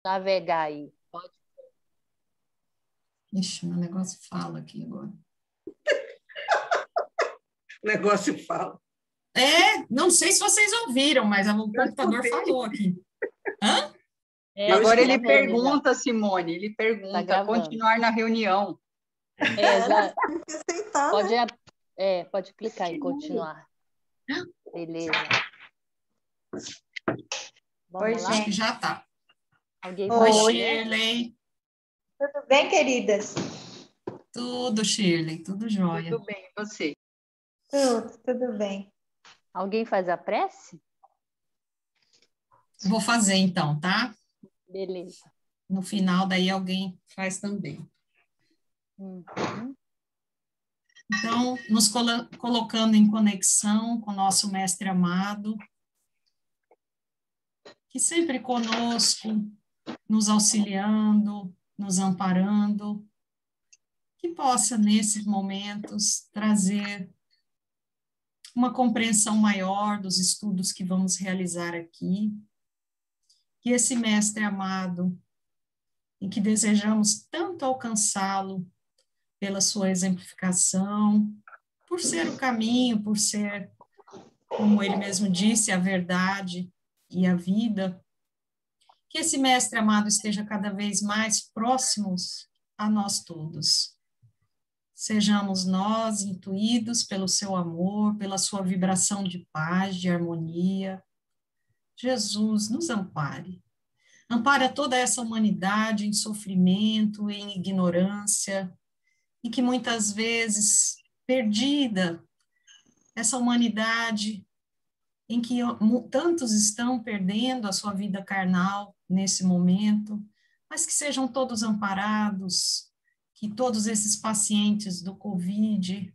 navegar aí. Pode. Ixi, meu negócio fala aqui agora. O negócio fala. Não sei se vocês ouviram, mas o computador falou aqui. Hã? Agora ele gravando pergunta, Simone, ele Tá pergunta, gravando. continuar na reunião. Aceitar, Pode, né? pode clicar em continuar. Beleza. Vamos Oi, lá? Acho que já está. Alguém Oi, Oi, fala Shirley. Tudo bem, queridas? Tudo, Shirley, tudo jóia. Tudo bem, e você? Tudo bem. Alguém faz a prece? Vou fazer então, tá? Beleza. No final, daí alguém faz também. Uhum. Então, nos colocando em conexão com o nosso Mestre amado, que sempre conosco, nos auxiliando, nos amparando, que possa, nesses momentos, trazer uma compreensão maior dos estudos que vamos realizar aqui, que esse Mestre amado, em que desejamos tanto alcançá-lo pela sua exemplificação, por ser o caminho, por ser, como ele mesmo disse, a verdade e a vida, que esse Mestre amado esteja cada vez mais próximos a nós todos. Sejamos nós intuídos pelo seu amor, pela sua vibração de paz, de harmonia. Jesus, nos ampare. Ampara toda essa humanidade em sofrimento, em ignorância, e que muitas vezes, perdida, essa humanidade em que tantos estão perdendo a sua vida carnal nesse momento, mas que sejam todos amparados, que todos esses pacientes do Covid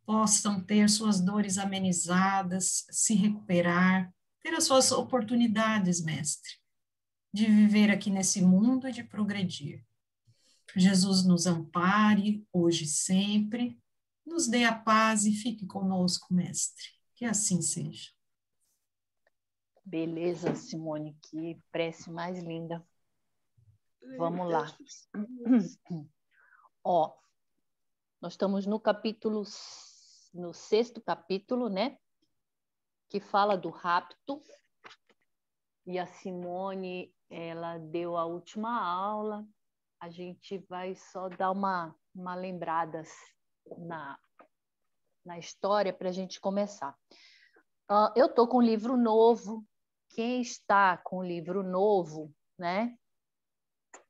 possam ter suas dores amenizadas, se recuperar, ter as suas oportunidades, mestre, de viver aqui nesse mundo e de progredir. Jesus nos ampare, hoje e sempre, nos dê a paz e fique conosco, mestre. Que assim seja. Beleza, Simone, que prece mais linda. Vamos lá. Ó, nós estamos no sexto capítulo, né? Que fala do rapto. E a Simone, ela deu a última aula. A gente vai só dar uma lembrada na história para a gente começar. Eu estou com um livro novo. Quem está com o livro novo, né?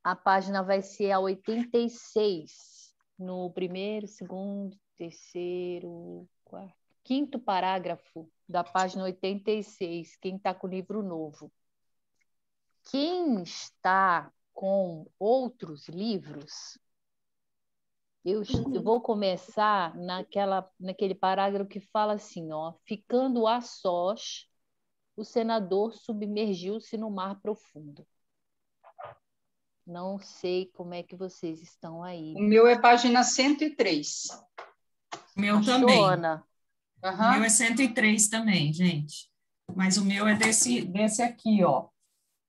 A página vai ser a 86, no primeiro, segundo, terceiro, quarto, quinto parágrafo da página 86, quem está com o livro novo. Quem está com outros livros, eu vou começar naquele parágrafo que fala assim, ó, ficando a sós, o senador submergiu-se no mar profundo. Não sei como é que vocês estão aí. O meu é página 103. O meu Achou, também. Ana? O meu é 103 também, gente. Mas o meu é desse aqui, ó.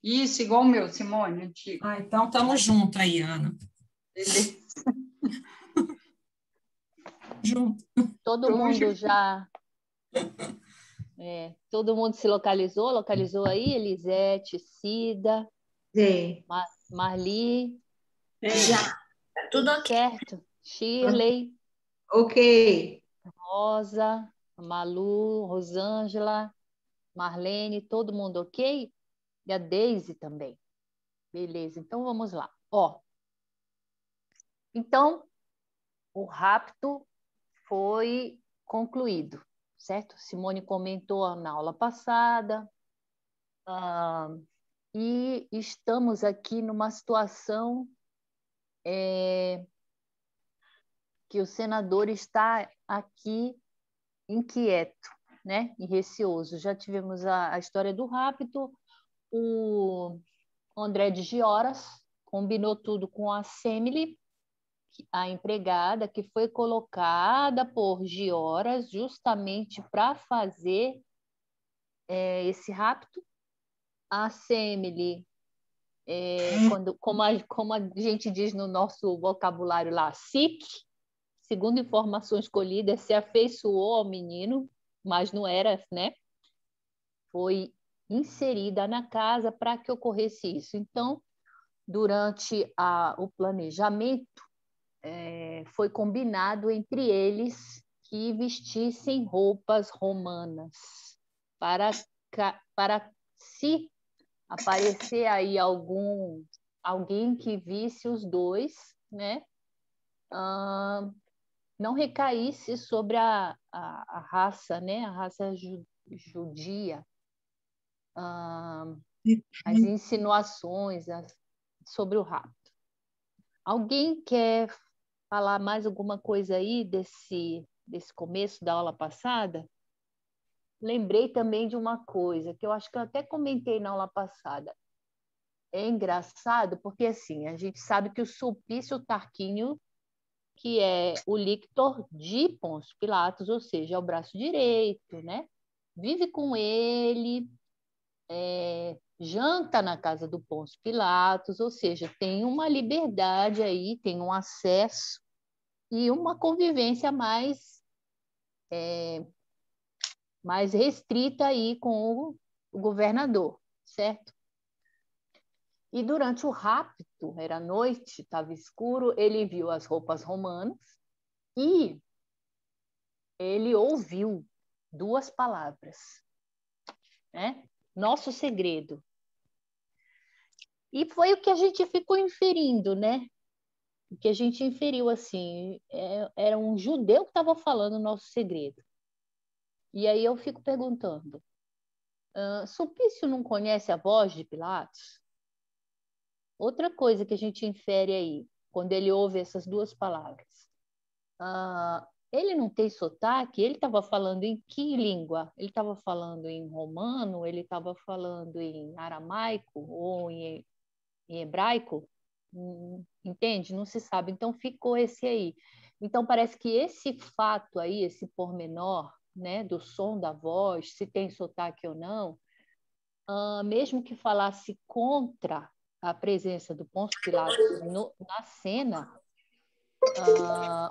Isso, igual o meu, Simone, antigo. Então estamos juntos aí, Ana. Beleza. Junto. Todo mundo já... todo mundo se localizou? Localizou aí? Elisete, Cida, Sim. Marli. Já. Tá tudo ok. Certo. Shirley, Ok. Rosa, Malu, Rosângela, Marlene, todo mundo ok? E a Deise também. Beleza, então vamos lá. Ó, então, o rapto foi concluído, certo? Simone comentou na aula passada. E estamos aqui numa situação que o senador está aqui inquieto, né? E receoso. Já tivemos a história do rapto, o André de Gioras combinou tudo com a Semele, a empregada, que foi colocada por Gioras justamente para fazer esse rapto. A Semele como a gente diz no nosso vocabulário lá, SIC, segundo informações colhidas, se afeiçoou ao menino, mas não era, né? Foi inserida na casa para que ocorresse isso. Então, durante o planejamento, foi combinado entre eles que vestissem roupas romanas para se aparecer aí alguém que visse os dois, né? Não recaísse sobre a raça, né? A raça judia, as insinuações sobre o rapto. Alguém quer falar mais alguma coisa aí desse começo da aula passada? Lembrei também de uma coisa que eu acho que eu até comentei na aula passada. É engraçado porque assim, a gente sabe que o Sulpício Tarquínio, que é o lictor de Pôncio Pilatos, ou seja, é o braço direito, né? Vive com ele, janta na casa do Pôncio Pilatos, ou seja, tem uma liberdade aí, tem um acesso e uma convivência mais restrita aí com o governador, certo? E durante o rapto, era noite, estava escuro, ele viu as roupas romanas e ele ouviu duas palavras, né? Nosso segredo. E foi o que a gente ficou inferindo, né? O que a gente inferiu, assim, era um judeu que estava falando o nosso segredo. E aí eu fico perguntando, Sulpício não conhece a voz de Pilatos? Outra coisa que a gente infere aí, quando ele ouve essas duas palavras, ele não tem sotaque? Ele estava falando em que língua? Ele estava falando em romano? Ele estava falando em aramaico ou em hebraico? Entende? Não se sabe. Então ficou esse aí. Então parece que esse fato aí, esse pormenor, né, do som da voz, se tem sotaque ou não, mesmo que falasse contra a presença do Pôncio Pilatos na cena,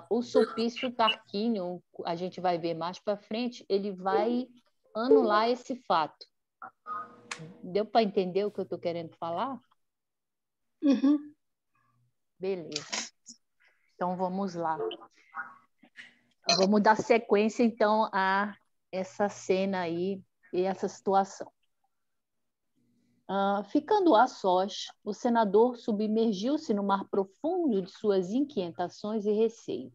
o Sulpício Tarquínio, a gente vai ver mais para frente, ele vai anular esse fato. Deu para entender o que eu estou querendo falar? Uhum. Beleza. Então, vamos lá. Vamos dar sequência, então, a essa cena aí e essa situação. Ficando a sós, o senador submergiu-se no mar profundo de suas inquietações e receios.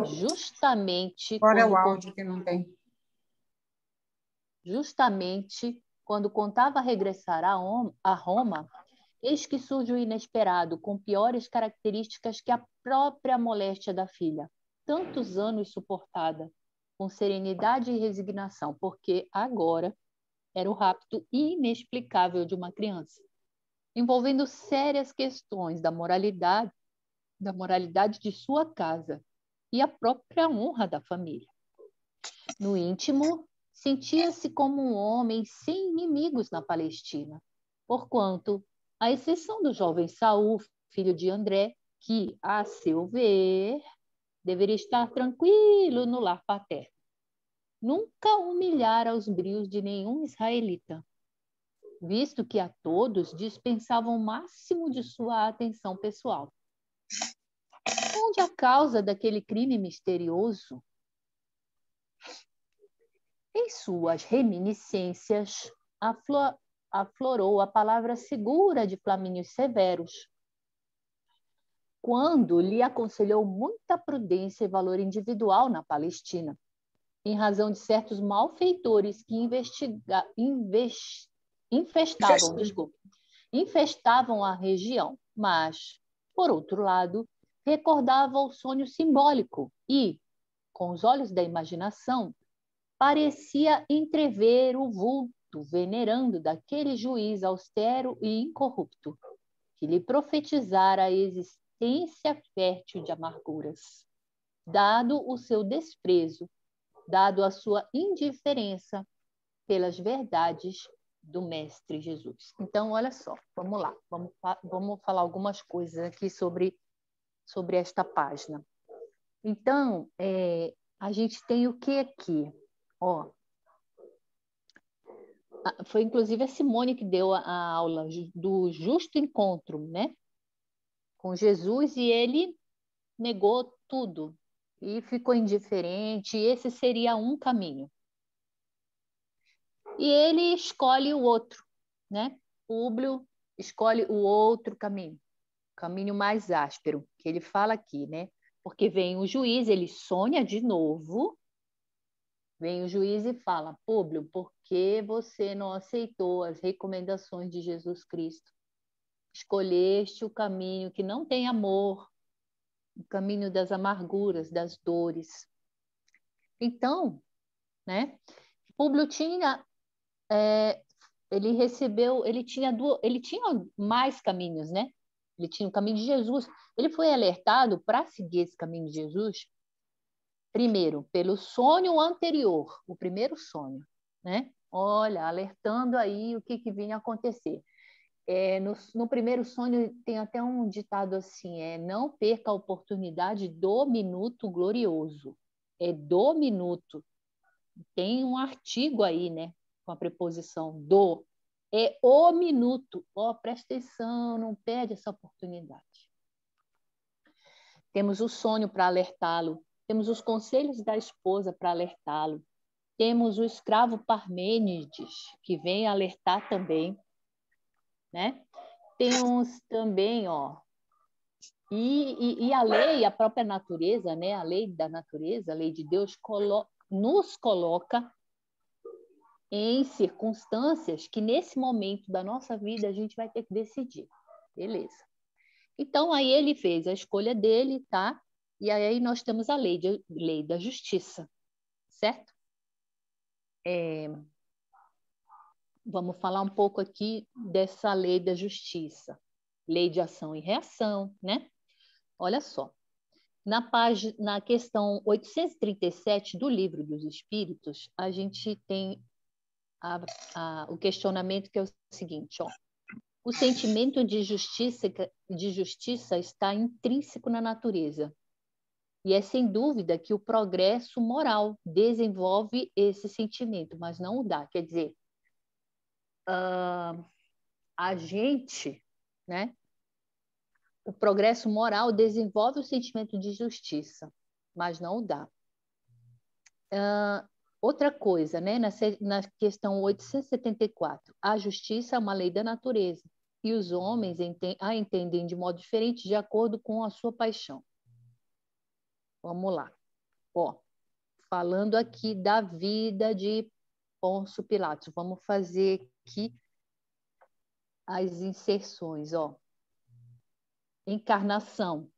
Justamente Fora quando o áudio que não tem. Justamente quando contava regressar a Roma, eis que surge o inesperado, com piores características que a própria moléstia da filha, tantos anos suportada, com serenidade e resignação, porque agora era o rapto inexplicável de uma criança, envolvendo sérias questões da moralidade de sua casa e a própria honra da família. No íntimo, sentia-se como um homem sem inimigos na Palestina, porquanto, à exceção do jovem Saul, filho de André, que, a seu ver, deveria estar tranquilo no lar paterno, nunca humilhara os brios de nenhum israelita, visto que a todos dispensavam o máximo de sua atenção pessoal. Onde a causa daquele crime misterioso? Em suas reminiscências, aflorou a palavra segura de Flamínio Severus, quando lhe aconselhou muita prudência e valor individual na Palestina, em razão de certos malfeitores que infestavam a região, mas, por outro lado, recordava o sonho simbólico e, com os olhos da imaginação, parecia entrever o vulto venerando daquele juiz austero e incorrupto, que lhe profetizara a existência fértil de amarguras. Dado o seu desprezo, dado a sua indiferença pelas verdades do Mestre Jesus. Então, olha só, vamos lá, vamos falar algumas coisas aqui sobre esta página. Então, a gente tem o que aqui? Ó, foi inclusive a Simone que deu a aula do justo encontro, né, com Jesus, e ele negou tudo e ficou indiferente. Esse seria um caminho. E ele escolhe o outro, né? Públio escolhe o outro caminho, o caminho mais áspero, que ele fala aqui, né? Porque vem o juiz, ele sonha de novo, vem o juiz e fala: Públio, por que você não aceitou as recomendações de Jesus Cristo? Escolheste o caminho que não tem amor, o caminho das amarguras, das dores. Então, né? Públio tinha ele tinha mais caminhos, né? Ele tinha o caminho de Jesus. Ele foi alertado para seguir esse caminho de Jesus, primeiro, pelo sonho anterior, o primeiro sonho, né? Olha, alertando aí o que vinha a acontecer. No primeiro sonho tem até um ditado assim, não perca a oportunidade do minuto glorioso. É do minuto. Tem um artigo aí, né? Com a preposição do. É o minuto. Presta atenção, não perde essa oportunidade. Temos o sonho para alertá-lo. Temos os conselhos da esposa para alertá-lo. Temos o escravo Parmênides, que vem alertar também, né? Temos também, e a lei, a própria natureza, né? A lei da natureza, a lei de Deus, nos coloca em circunstâncias que, nesse momento da nossa vida, a gente vai ter que decidir. Beleza. Então, aí ele fez a escolha dele, tá? E aí nós temos a lei da justiça, certo? Vamos falar um pouco aqui dessa lei da justiça. Lei de ação e reação, né? Olha só. Na questão 837 do Livro dos Espíritos, a gente tem o questionamento que é o seguinte, o sentimento de justiça está intrínseco na natureza. E é sem dúvida que o progresso moral desenvolve esse sentimento, mas não o dá. Quer dizer, a gente, né? O progresso moral desenvolve o sentimento de justiça, mas não o dá. Outra coisa, né? Na questão 874, a justiça é uma lei da natureza e os homens a entendem de modo diferente de acordo com a sua paixão. Vamos lá. Falando aqui da vida de Pôncio Pilatos, vamos fazer aqui as inserções. Encarnação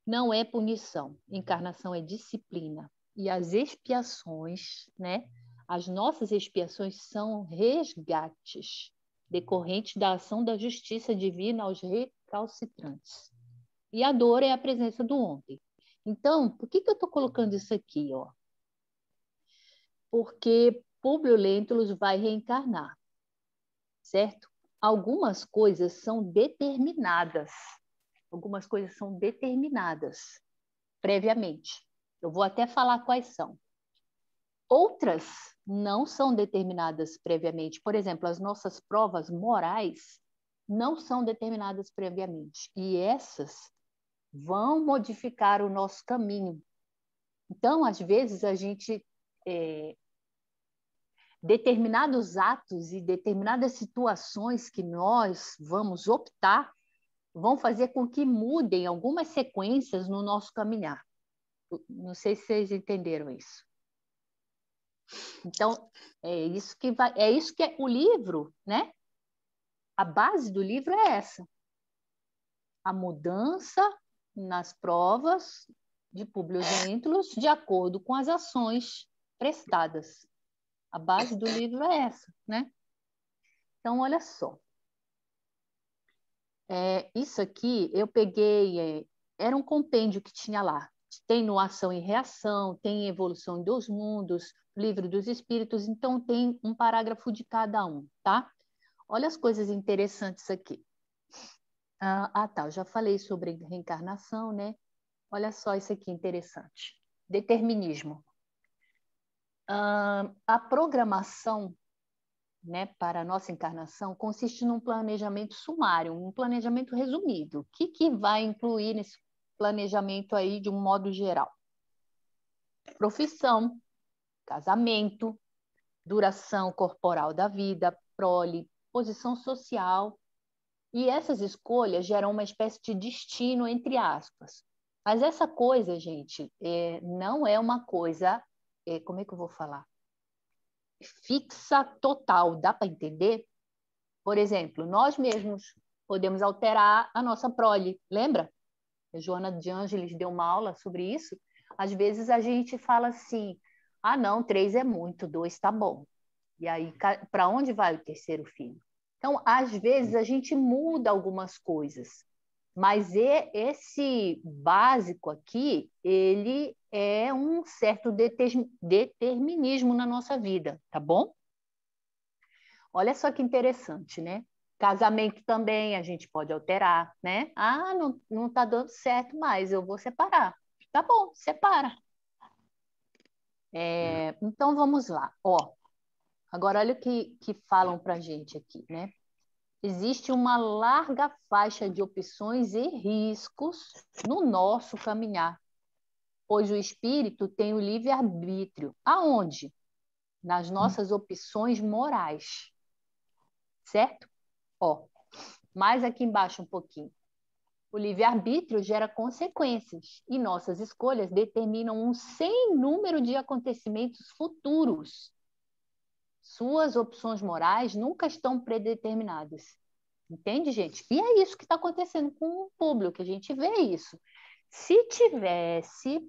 não é punição, encarnação é disciplina. E as expiações, né? As nossas expiações são resgates decorrentes da ação da justiça divina aos recalcitrantes. E a dor é a presença do ontem. Então, por que eu estou colocando isso aqui? Porque Públio Lentulus vai reencarnar, certo? Algumas coisas são determinadas. Algumas coisas são determinadas previamente. Eu vou até falar quais são. Outras não são determinadas previamente. Por exemplo, as nossas provas morais não são determinadas previamente. E essas vão modificar o nosso caminho. Então, às vezes, a gente... determinados atos e determinadas situações que nós vamos optar vão fazer com que mudem algumas sequências no nosso caminhar. Não sei se vocês entenderam isso. Então, é isso que é o livro, né? A base do livro é essa. A mudança nas provas de Públio Lentulus de acordo com as ações prestadas. A base do livro é essa, né? Então, olha só. Isso aqui eu peguei, era um compêndio que tinha lá. Tem no Ação e Reação, tem Evolução dos Mundos, Livro dos Espíritos, então tem um parágrafo de cada um, tá? Olha as coisas interessantes aqui. Tá, eu já falei sobre reencarnação, né? Olha só isso aqui interessante. Determinismo. A programação, né, para a nossa encarnação consiste num planejamento sumário, um planejamento resumido. O que vai incluir nesse planejamento aí de um modo geral? Profissão, casamento, duração corporal da vida, prole, posição social. E essas escolhas geram uma espécie de destino, entre aspas. Mas essa coisa, gente, não é uma coisa, como é que eu vou falar? Fixa, total, dá para entender? Por exemplo, nós mesmos podemos alterar a nossa prole, lembra? A Joana de Ângeles deu uma aula sobre isso. Às vezes a gente fala assim, não, 3 é muito, 2 tá bom. E aí, para onde vai o terceiro filho? Então, às vezes, a gente muda algumas coisas, mas esse básico aqui, ele é um certo determinismo na nossa vida, tá bom? Olha só que interessante, né? Casamento também a gente pode alterar, né? Não tá dando certo mais, eu vou separar. Tá bom, separa. Então, vamos lá. Agora, olha o que falam para a gente aqui, né? Existe uma larga faixa de opções e riscos no nosso caminhar, pois o espírito tem o livre-arbítrio. Aonde? Nas nossas opções morais. Certo? Mais aqui embaixo um pouquinho. O livre-arbítrio gera consequências e nossas escolhas determinam um sem número de acontecimentos futuros. Suas opções morais nunca estão predeterminadas. Entende, gente? E é isso que está acontecendo com o público, a gente vê isso. Se tivesse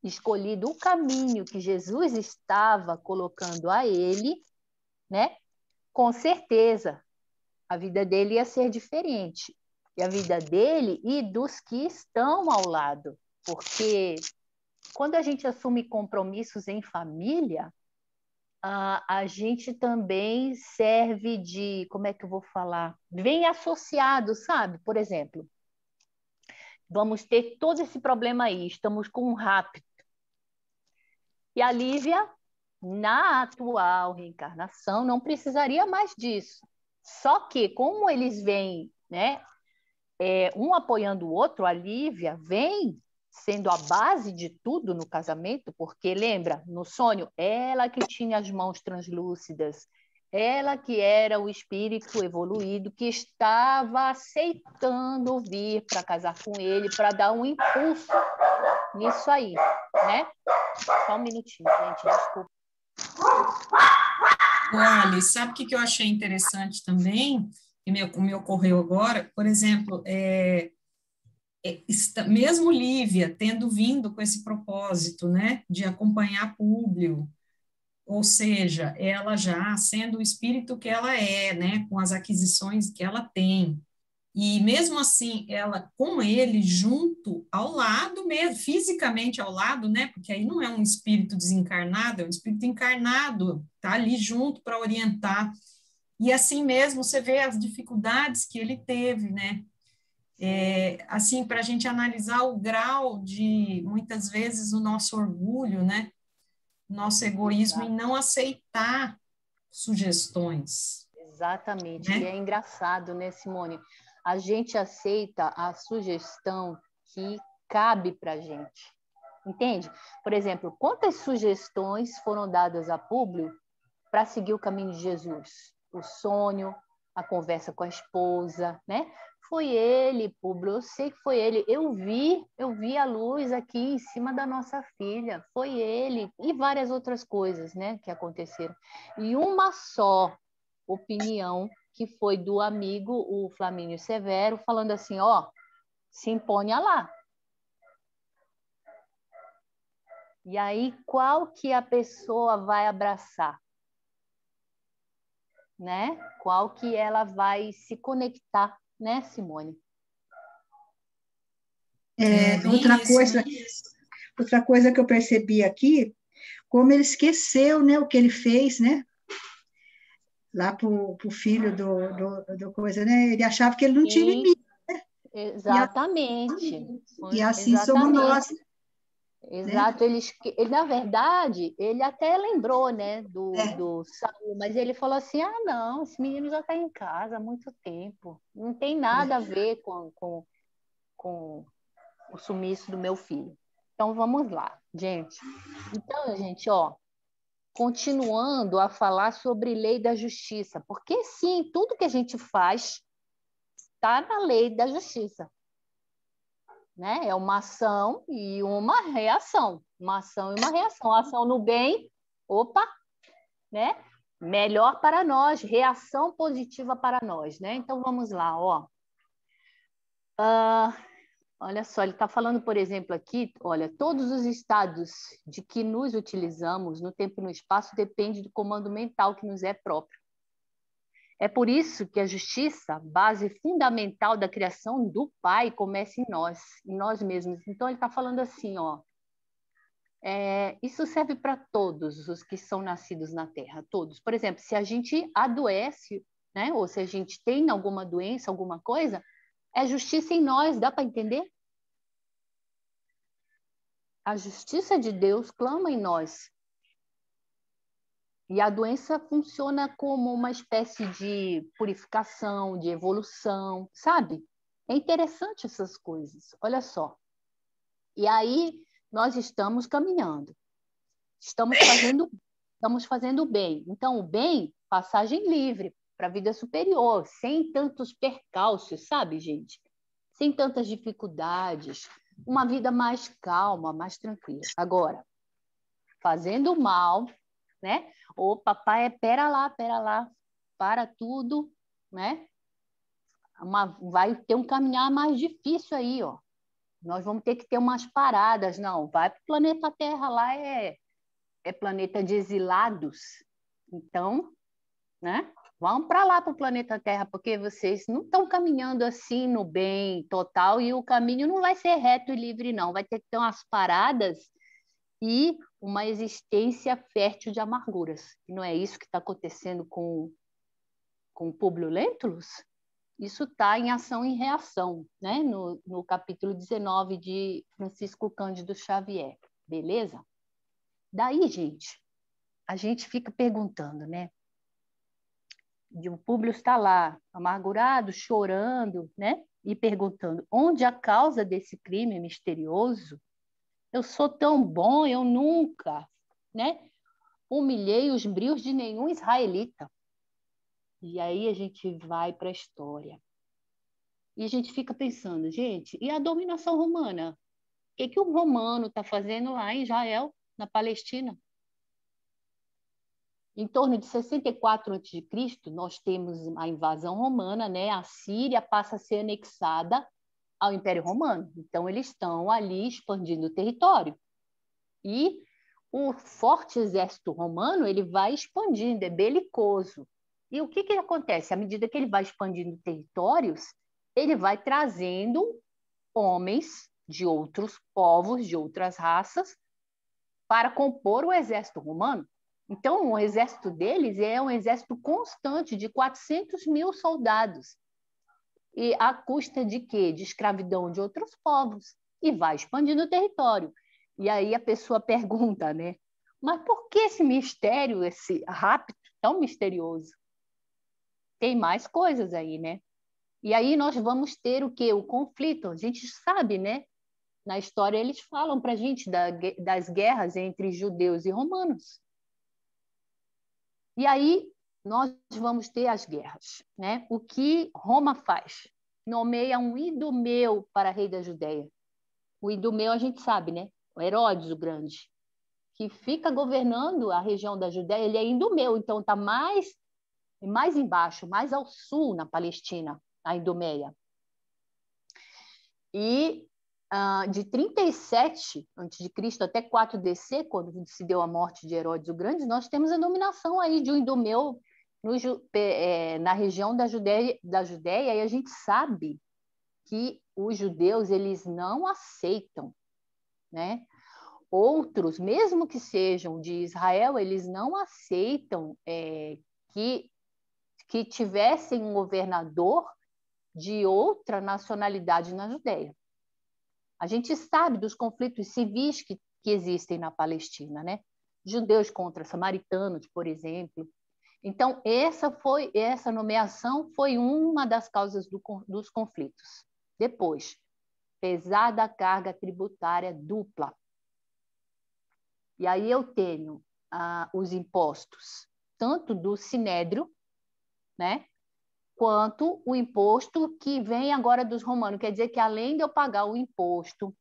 escolhido o caminho que Jesus estava colocando a ele, né? Com certeza, a vida dele ia ser diferente. E a vida dele e dos que estão ao lado. Porque quando a gente assume compromissos em família, a gente também serve de, como é que eu vou falar? Vem associado, sabe? Por exemplo, vamos ter todo esse problema aí, estamos com um rapto. E a Lívia, na atual reencarnação, não precisaria mais disso. Só que, como eles vêm, né, um apoiando o outro, a Lívia vem sendo a base de tudo no casamento, porque, lembra, no sonho, ela que tinha as mãos translúcidas, ela que era o espírito evoluído, que estava aceitando vir para casar com ele, para dar um impulso nisso aí, né? Só um minutinho, gente, desculpa. Alice, sabe o que eu achei interessante também, que me ocorreu agora? Por exemplo, mesmo Lívia tendo vindo com esse propósito, né, de acompanhar Públio, ou seja, ela já sendo o espírito que ela é, né, com as aquisições que ela tem, e mesmo assim, ela com ele junto, ao lado mesmo, fisicamente ao lado, né, porque aí não é um espírito desencarnado, é um espírito encarnado, tá ali junto para orientar, e assim mesmo você vê as dificuldades que ele teve, né, assim, para a gente analisar o grau de, muitas vezes, o nosso orgulho, né, nosso egoísmo em não aceitar sugestões. Exatamente, né? E é engraçado, né, Simone? A gente aceita a sugestão que cabe para a gente, entende? Por exemplo, quantas sugestões foram dadas a Públio para seguir o caminho de Jesus? O sonho, a conversa com a esposa, né? Foi ele, Públio, eu sei que foi ele. Eu vi a luz aqui em cima da nossa filha. Foi ele. E várias outras coisas, né, que aconteceram. E uma só opinião que foi do amigo, o Flamínio Severo, falando assim, se imponha lá. E aí, qual que a pessoa vai abraçar? Né? Qual que ela vai se conectar, né, Simone? Outra coisa que eu percebi aqui, como ele esqueceu, né, o que ele fez, né? lá para o filho do coisa, né? Ele achava que ele não tinha Sim, limite. exatamente. E assim somos nós, Exatamente. né? Exato, na verdade, ele até lembrou, né, É, do Saul, mas ele falou assim: ah, não, esse menino já está em casa há muito tempo, não tem nada a ver com o sumiço do meu filho. Então, vamos lá, gente. Então, gente, ó, continuando a falar sobre lei da justiça, porque sim, tudo que a gente faz está na lei da justiça, né? É uma ação e uma reação. Uma ação e uma reação. Ação no bem, opa, né? Melhor para nós, reação positiva para nós, né? Então vamos lá, ó. Olha só, ele está falando, por exemplo, aqui, olha, todos os estados de que nos utilizamos no tempo e no espaço depende do comando mental que nos é próprio. É por isso que a justiça, base fundamental da criação do Pai, começa em nós mesmos. Então ele está falando assim, ó, isso serve para todos os que são nascidos na Terra, todos. Por exemplo, se a gente adoece, né, ou se a gente tem alguma doença, alguma coisa, é justiça em nós, dá para entender? A justiça de Deus clama em nós. E a doença funciona como uma espécie de purificação, de evolução, sabe? É interessante essas coisas, olha só. E aí nós estamos caminhando, estamos fazendo o bem. Então, o bem, passagem livre para a vida superior, sem tantos percalços, sabe, gente? Sem tantas dificuldades, uma vida mais calma, mais tranquila. Agora, fazendo mal, né? Ô, papai, pera lá, para tudo, né? Vai ter um caminhar mais difícil aí, ó. Nós vamos ter que ter umas paradas, não. Vai para o planeta Terra, lá é planeta de exilados. Então, né? Vão para lá para o planeta Terra, porque vocês não estão caminhando assim no bem total e o caminho não vai ser reto e livre, não. Vai ter que ter umas paradas e uma existência fértil de amarguras. E não é isso que está acontecendo com Públio Lentulus? Isso está em ação e reação, né? No capítulo 19 de Francisco Cândido Xavier, beleza? Daí, gente, a gente fica perguntando, né? O Públio está lá, amargurado, chorando, né? E perguntando, onde a causa desse crime misterioso? Eu sou tão bom, eu nunca, né? Humilhei os brios de nenhum israelita. E aí a gente vai para a história. E a gente fica pensando, gente, e a dominação romana? O que o romano está fazendo lá em Israel, na Palestina? Em torno de 64 a.C., nós temos a invasão romana, né? A Síria passa a ser anexada ao Império Romano. Então, eles estão ali expandindo o território. E o forte exército romano ele vai expandindo, é belicoso. E o que acontece? À medida que ele vai expandindo territórios, ele vai trazendo homens de outros povos, de outras raças, para compor o exército romano. Então, o exército deles é um exército constante de 400 mil soldados. E à custa de quê? De escravidão de outros povos. E vai expandindo o território. E aí a pessoa pergunta, né? Mas por que esse mistério, esse rapto tão misterioso? Tem mais coisas aí, né? E aí nós vamos ter o quê? O conflito. A gente sabe, né? Na história eles falam para a gente das guerras entre judeus e romanos. E aí nós vamos ter as guerras, né? O que Roma faz? Nomeia um idumeu para rei da Judéia. O idumeu a gente sabe, né? O Herodes o Grande, que fica governando a região da Judéia, ele é idumeu, então está mais embaixo, mais ao sul, na Palestina, a Idumeia. E de 37 a.C. até 4 DC, quando se deu a morte de Herodes o Grande, nós temos a dominação aí de um idumeu na região da Judéia, e a gente sabe que os judeus eles não aceitam, né? Outros, mesmo que sejam de Israel, eles não aceitam que que tivessem um governador de outra nacionalidade na Judéia. A gente sabe dos conflitos civis que existem na Palestina, né? Judeus contra samaritanos, por exemplo. Então, essa nomeação foi uma das causas dos conflitos. Depois, pesada carga tributária dupla. E aí eu tenho os impostos, tanto do sinédrio, né, quanto o imposto que vem agora dos romanos. Quer dizer que, além de eu pagar o imposto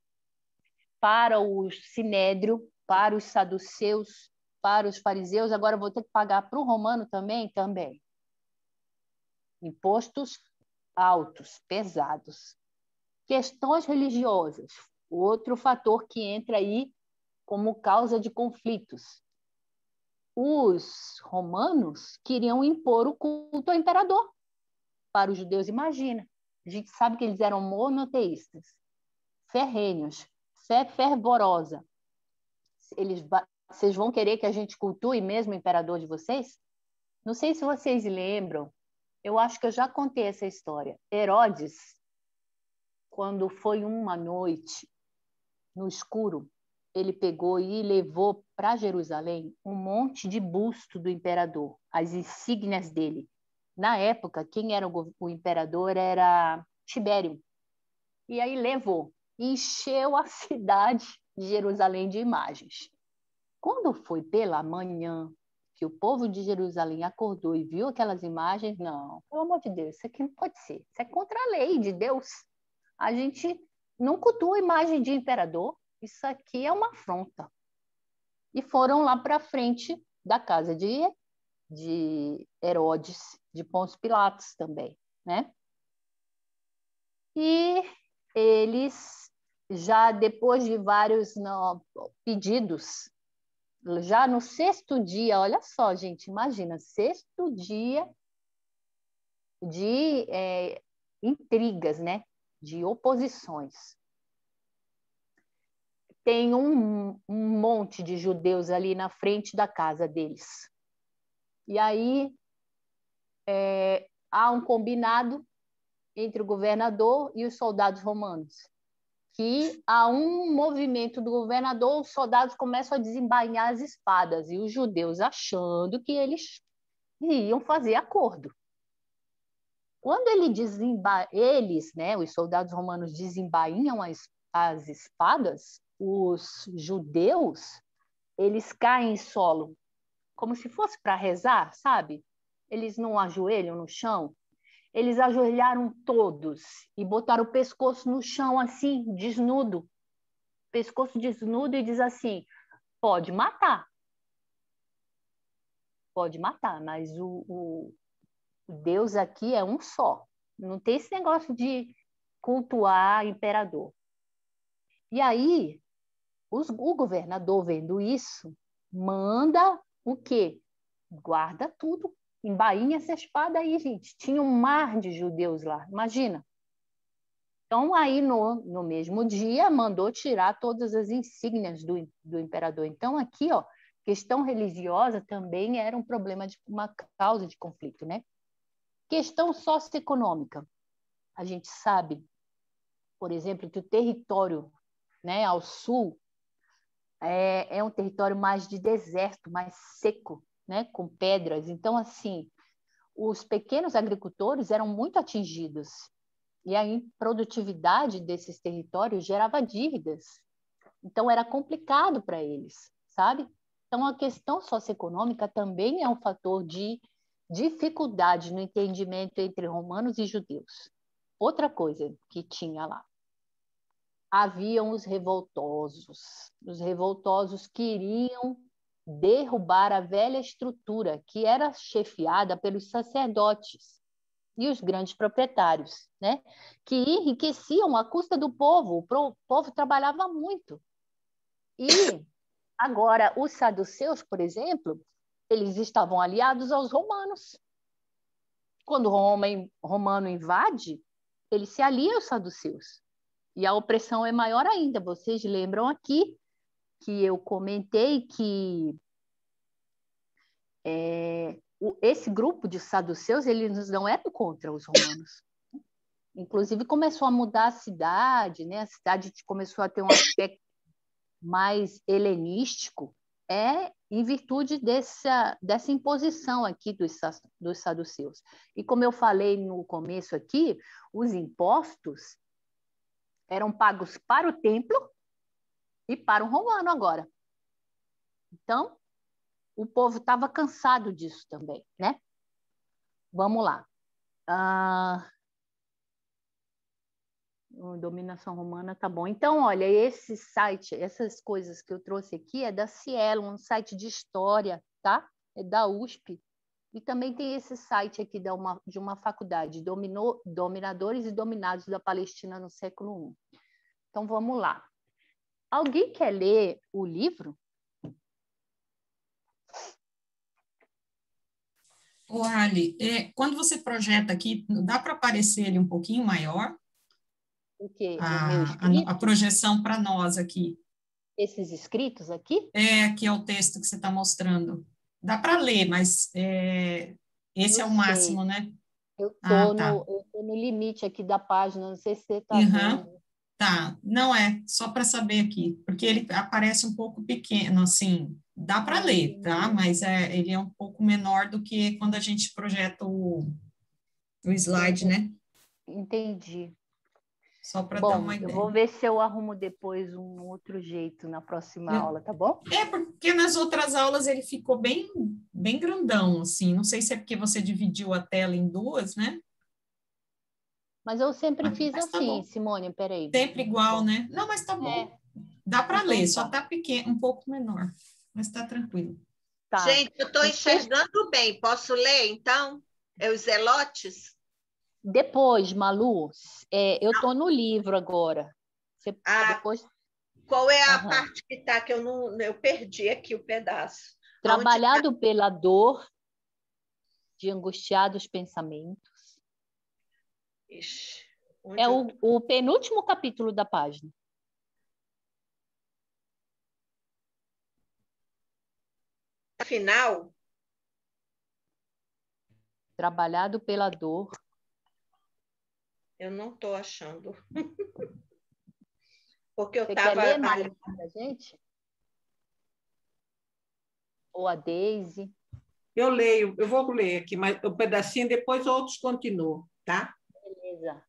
para o sinédrio, para os saduceus, para os fariseus, agora eu vou ter que pagar para o romano também? Também. Impostos altos, pesados. Questões religiosas, outro fator que entra aí como causa de conflitos. Os romanos queriam impor o culto ao imperador para os judeus, imagina. A gente sabe que eles eram monoteístas, ferrenhos, fé fervorosa. Vocês vão querer que a gente cultue mesmo o imperador de vocês? Não sei se vocês lembram, eu acho que eu já contei essa história. Herodes, quando foi uma noite no escuro, ele pegou e levou para Jerusalém um monte de busto do imperador, as insígnias dele. Na época, quem era o imperador era Tibério. E aí levou, encheu a cidade de Jerusalém de imagens. Quando foi pela manhã, que o povo de Jerusalém acordou e viu aquelas imagens, não, pelo amor de Deus, isso aqui não pode ser. Isso é contra a lei de Deus. A gente não cultua a imagem de imperador. Isso aqui é uma afronta. E foram lá para frente da casa de Herodes, de Pôncio Pilatos também, né? E eles, já depois de vários pedidos, já no sexto dia, olha só, gente, imagina, sexto dia de intrigas, né? De oposições. Tem um monte de judeus ali na frente da casa deles. E aí há um combinado entre o governador e os soldados romanos, que há um movimento do governador, os soldados começam a desembainhar as espadas, e os judeus achando que eles iam fazer acordo. Quando eles, né, os soldados romanos, desembainham as espadas, os judeus, eles caem em solo, como se fosse para rezar, sabe? Eles não ajoelham no chão. Eles ajoelharam todos e botaram o pescoço no chão, assim, desnudo. Pescoço desnudo, e diz assim, pode matar. Pode matar, mas o Deus aqui é um só. Não tem esse negócio de cultuar imperador. E aí, o governador, vendo isso, manda o quê? Guarda tudo. Embainha essa espada aí, gente. Tinha um mar de judeus lá, imagina. Então, aí, no mesmo dia, mandou tirar todas as insígnias do imperador. Então, aqui, ó, questão religiosa também era um problema, uma causa de conflito, né? Questão socioeconômica. A gente sabe, por exemplo, que o território, né, ao sul é um território mais de deserto, mais seco, né, com pedras. Então, assim, os pequenos agricultores eram muito atingidos. E a improdutividade desses territórios gerava dívidas. Então, era complicado para eles, sabe? Então, a questão socioeconômica também é um fator de dificuldade no entendimento entre romanos e judeus. Outra coisa que tinha lá. Haviam os revoltosos. Os revoltosos queriam derrubar a velha estrutura que era chefiada pelos sacerdotes e os grandes proprietários, né? Que enriqueciam à custa do povo. O povo trabalhava muito. E agora, os saduceus, por exemplo, eles estavam aliados aos romanos. Quando o romano invade, ele se alia aos saduceus. E a opressão é maior ainda. Vocês lembram aqui que eu comentei que esse grupo de saduceus, eles não eram contra os romanos. Inclusive, começou a mudar a cidade, né? A cidade começou a ter um aspecto mais helenístico, em virtude dessa imposição aqui dos saduceus. E como eu falei no começo aqui, os impostos eram pagos para o templo e para o romano agora. Então, o povo estava cansado disso também, né? Vamos lá. Dominação romana, tá bom. Então, olha, esse site, essas coisas que eu trouxe aqui é da Cielo, um site de história, tá? É da USP. E também tem esse site aqui de uma faculdade, Dominadores e Dominados da Palestina no século I. Então, vamos lá. Alguém quer ler o livro? Ô, Ali, quando você projeta aqui, dá para aparecer ele um pouquinho maior? O quê? O meu escrito? A projeção para nós aqui. Esses escritos aqui? Aqui é o texto que você está mostrando. Dá para ler, mas esse é o máximo, né? Eu tá. tô no limite aqui da página, não sei se você está vendo. Tá, não só para saber aqui, porque ele aparece um pouco pequeno, assim, dá para ler, tá? Mas ele é um pouco menor do que quando a gente projeta o slide, né? Entendi. Só para dar uma Bom, ideia. eu vou ver se eu arrumo depois um outro jeito na próxima aula, tá bom? Porque nas outras aulas ele ficou bem, bem grandão, assim, não sei se é porque você dividiu a tela em duas, né? Mas eu sempre fiz tá assim, bom. Simone, peraí. Sempre igual, né? Não, mas tá bom. Dá para ler, só tá pequeno, um pouco menor, mas tá tranquilo. Tá. Gente, eu estou enxergando bem. Posso ler, então? Os Zelotes? Depois, Malu, eu estou no livro agora. Depois... Qual é a parte que está que eu perdi aqui o pedaço? Trabalhado pela dor de angustiados pensamentos. Ixi, é o penúltimo capítulo da página. Final? Trabalhado pela dor. Eu não estou achando. Porque eu Você estava... quer ler, Maria, pra gente? Ou a Deise? Eu leio, eu vou ler aqui mais um pedacinho, depois outros continuam, tá? Beleza.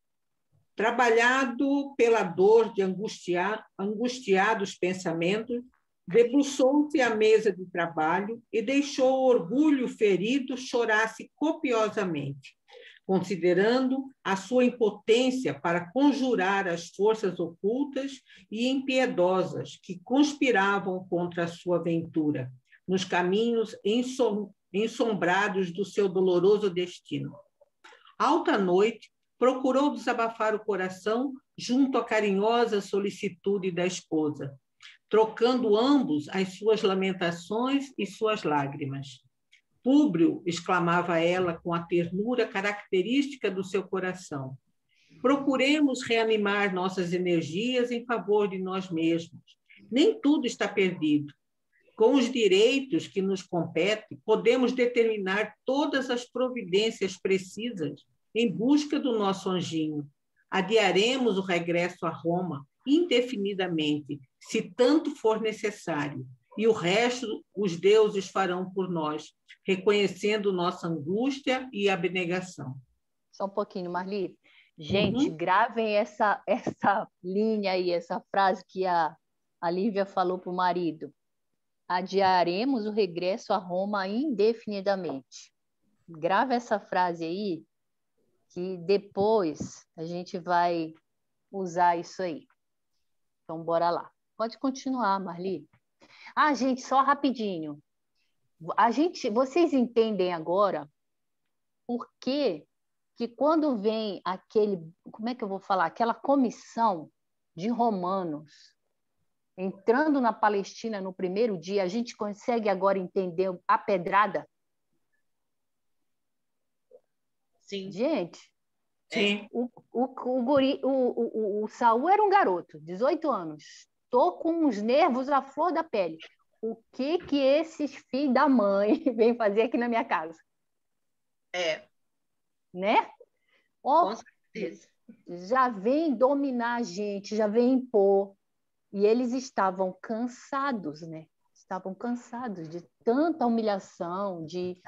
Trabalhado pela dor de angustiados pensamentos, debruçou-se à mesa de trabalho e deixou o orgulho ferido chorar-se copiosamente, considerando a sua impotência para conjurar as forças ocultas e impiedosas que conspiravam contra a sua ventura, nos caminhos ensombrados do seu doloroso destino. Alta noite, procurou desabafar o coração junto à carinhosa solicitude da esposa, trocando ambos as suas lamentações e suas lágrimas. Públio, exclamava ela com a ternura característica do seu coração, procuremos reanimar nossas energias em favor de nós mesmos. Nem tudo está perdido. Com os direitos que nos competem, podemos determinar todas as providências precisas em busca do nosso anjinho. Adiaremos o regresso a Roma indefinidamente, se tanto for necessário, e o resto os deuses farão por nós, reconhecendo nossa angústia e abnegação. Só um pouquinho, Marli. Gente, gravem essa linha aí, essa frase que a Lívia falou para o marido. Adiaremos o regresso a Roma indefinidamente. Grava essa frase aí, que depois a gente vai usar isso aí. Então, bora lá. Pode continuar, Marli. Gente, só rapidinho. Vocês entendem agora por que quando vem como é que eu vou falar? Aquela comissão de romanos entrando na Palestina no primeiro dia, a gente consegue agora entender a pedrada? Sim. Gente, sim. O Saul era um garoto, 18 anos. Estou com os nervos à flor da pele. O que esses filhos da mãe vêm fazer aqui na minha casa? É, né? Ó, com certeza. já vem dominar a gente, já vem impor. E eles estavam cansados, né? Estavam cansados de tanta humilhação, de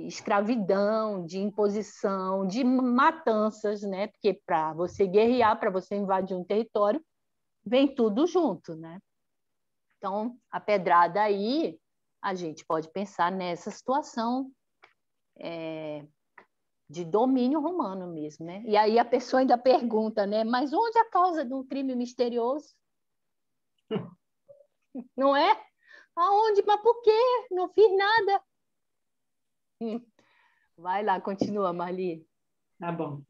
escravidão, de imposição, de matanças, né? Porque para você guerrear, para você invadir um território, vem tudo junto, né? Então, a pedrada aí, a gente pode pensar nessa situação de domínio romano mesmo, né? E aí a pessoa ainda pergunta, né? Mas onde é a causa de um crime misterioso? Não é? Aonde? Mas por quê? Não fiz nada. Vai lá, continua, Marli. Tá bom.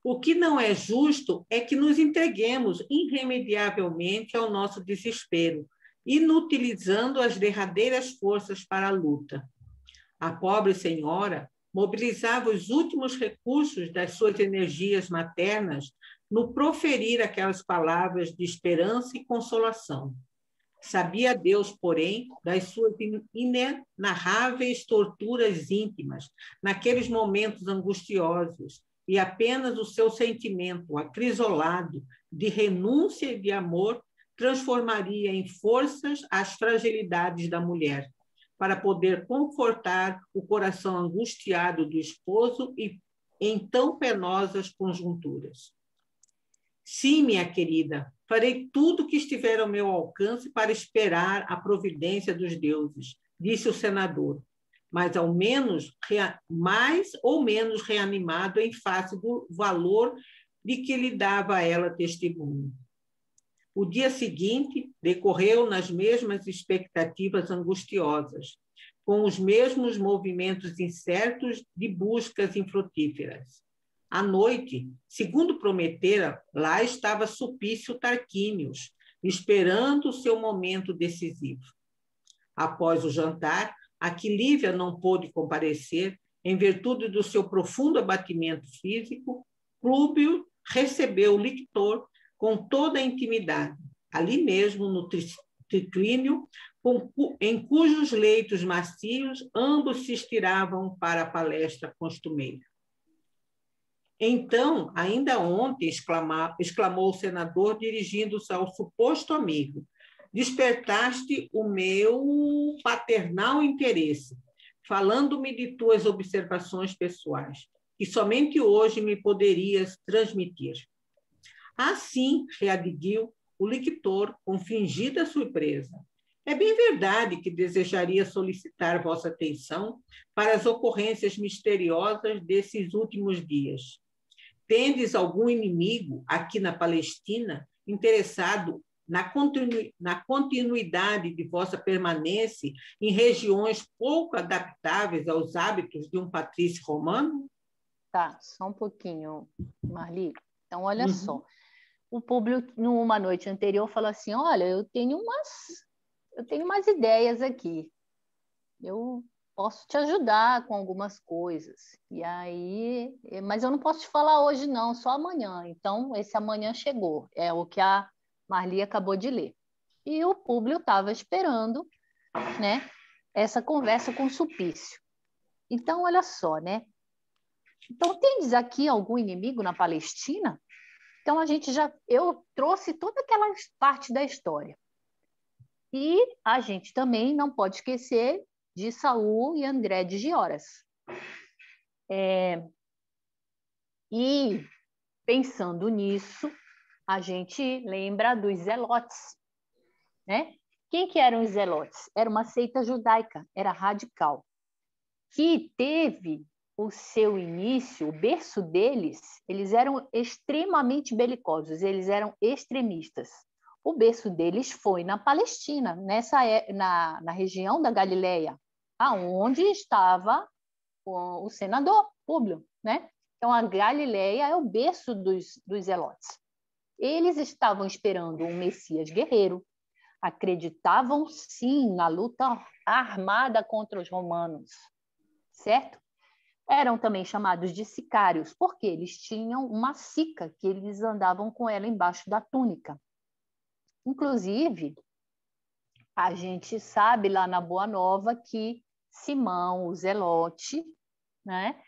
O que não é justo é que nos entreguemos irremediavelmente ao nosso desespero, inutilizando as derradeiras forças para a luta. A pobre senhora mobilizava os últimos recursos das suas energias maternas no proferir aquelas palavras de esperança e consolação. Sabia Deus, porém, das suas inenarráveis torturas íntimas, naqueles momentos angustiosos, e apenas o seu sentimento acrisolado de renúncia e de amor transformaria em forças as fragilidades da mulher, para poder confortar o coração angustiado do esposo e em tão penosas conjunturas. Sim, minha querida, farei tudo o que estiver ao meu alcance para esperar a providência dos deuses, disse o senador, mas ao menos mais ou menos reanimado em face do valor de que lhe dava a ela testemunho. O dia seguinte decorreu nas mesmas expectativas angustiosas, com os mesmos movimentos incertos de buscas infrutíferas. À noite, segundo prometera, lá estava Sulpício Tarquínios, esperando o seu momento decisivo. Após o jantar, a que Lívia não pôde comparecer, em virtude do seu profundo abatimento físico, Plúbio recebeu o lictor com toda a intimidade, ali mesmo no triclínio, em cujos leitos macios ambos se estiravam para a palestra costumeira. Então, ainda ontem, exclamou o senador, dirigindo-se ao suposto amigo, despertaste o meu paternal interesse, falando-me de tuas observações pessoais, que somente hoje me poderias transmitir. Assim, readiguiu o lictor com fingida surpresa. É bem verdade que desejaria solicitar vossa atenção para as ocorrências misteriosas desses últimos dias. Tendes algum inimigo aqui na Palestina interessado na continuidade de vossa permanência em regiões pouco adaptáveis aos hábitos de um patrício romano? Tá, só um pouquinho, Marli. Então, olha só. O Públio, numa noite anterior, falou assim, olha, eu tenho umas ideias aqui. Eu posso te ajudar com algumas coisas. E aí, mas eu não posso te falar hoje não, só amanhã. Então, esse amanhã chegou. É o que a Marli acabou de ler. E o Públio estava esperando, né, essa conversa com o Sulpício. Então, olha só, né? Então, tendes aqui algum inimigo na Palestina? Então, eu trouxe toda aquela parte da história. E a gente também não pode esquecer de Saul e André de Gioras. E, pensando nisso, a gente lembra dos Zelotes, né? Quem que eram os Zelotes? Era uma seita judaica, era radical, que teve o seu início, o berço deles, eles eram extremamente belicosos, eles eram extremistas. O berço deles foi na Palestina, na região da Galileia, aonde estava o senador Públio, né? Então, a Galileia é o berço dos Zelotes. Eles estavam esperando um Messias guerreiro, acreditavam, sim, na luta armada contra os romanos, certo? Eram também chamados de sicários, porque eles tinham uma sica que eles andavam com ela embaixo da túnica. Inclusive, a gente sabe lá na Boa Nova que Simão, o Zelote, né,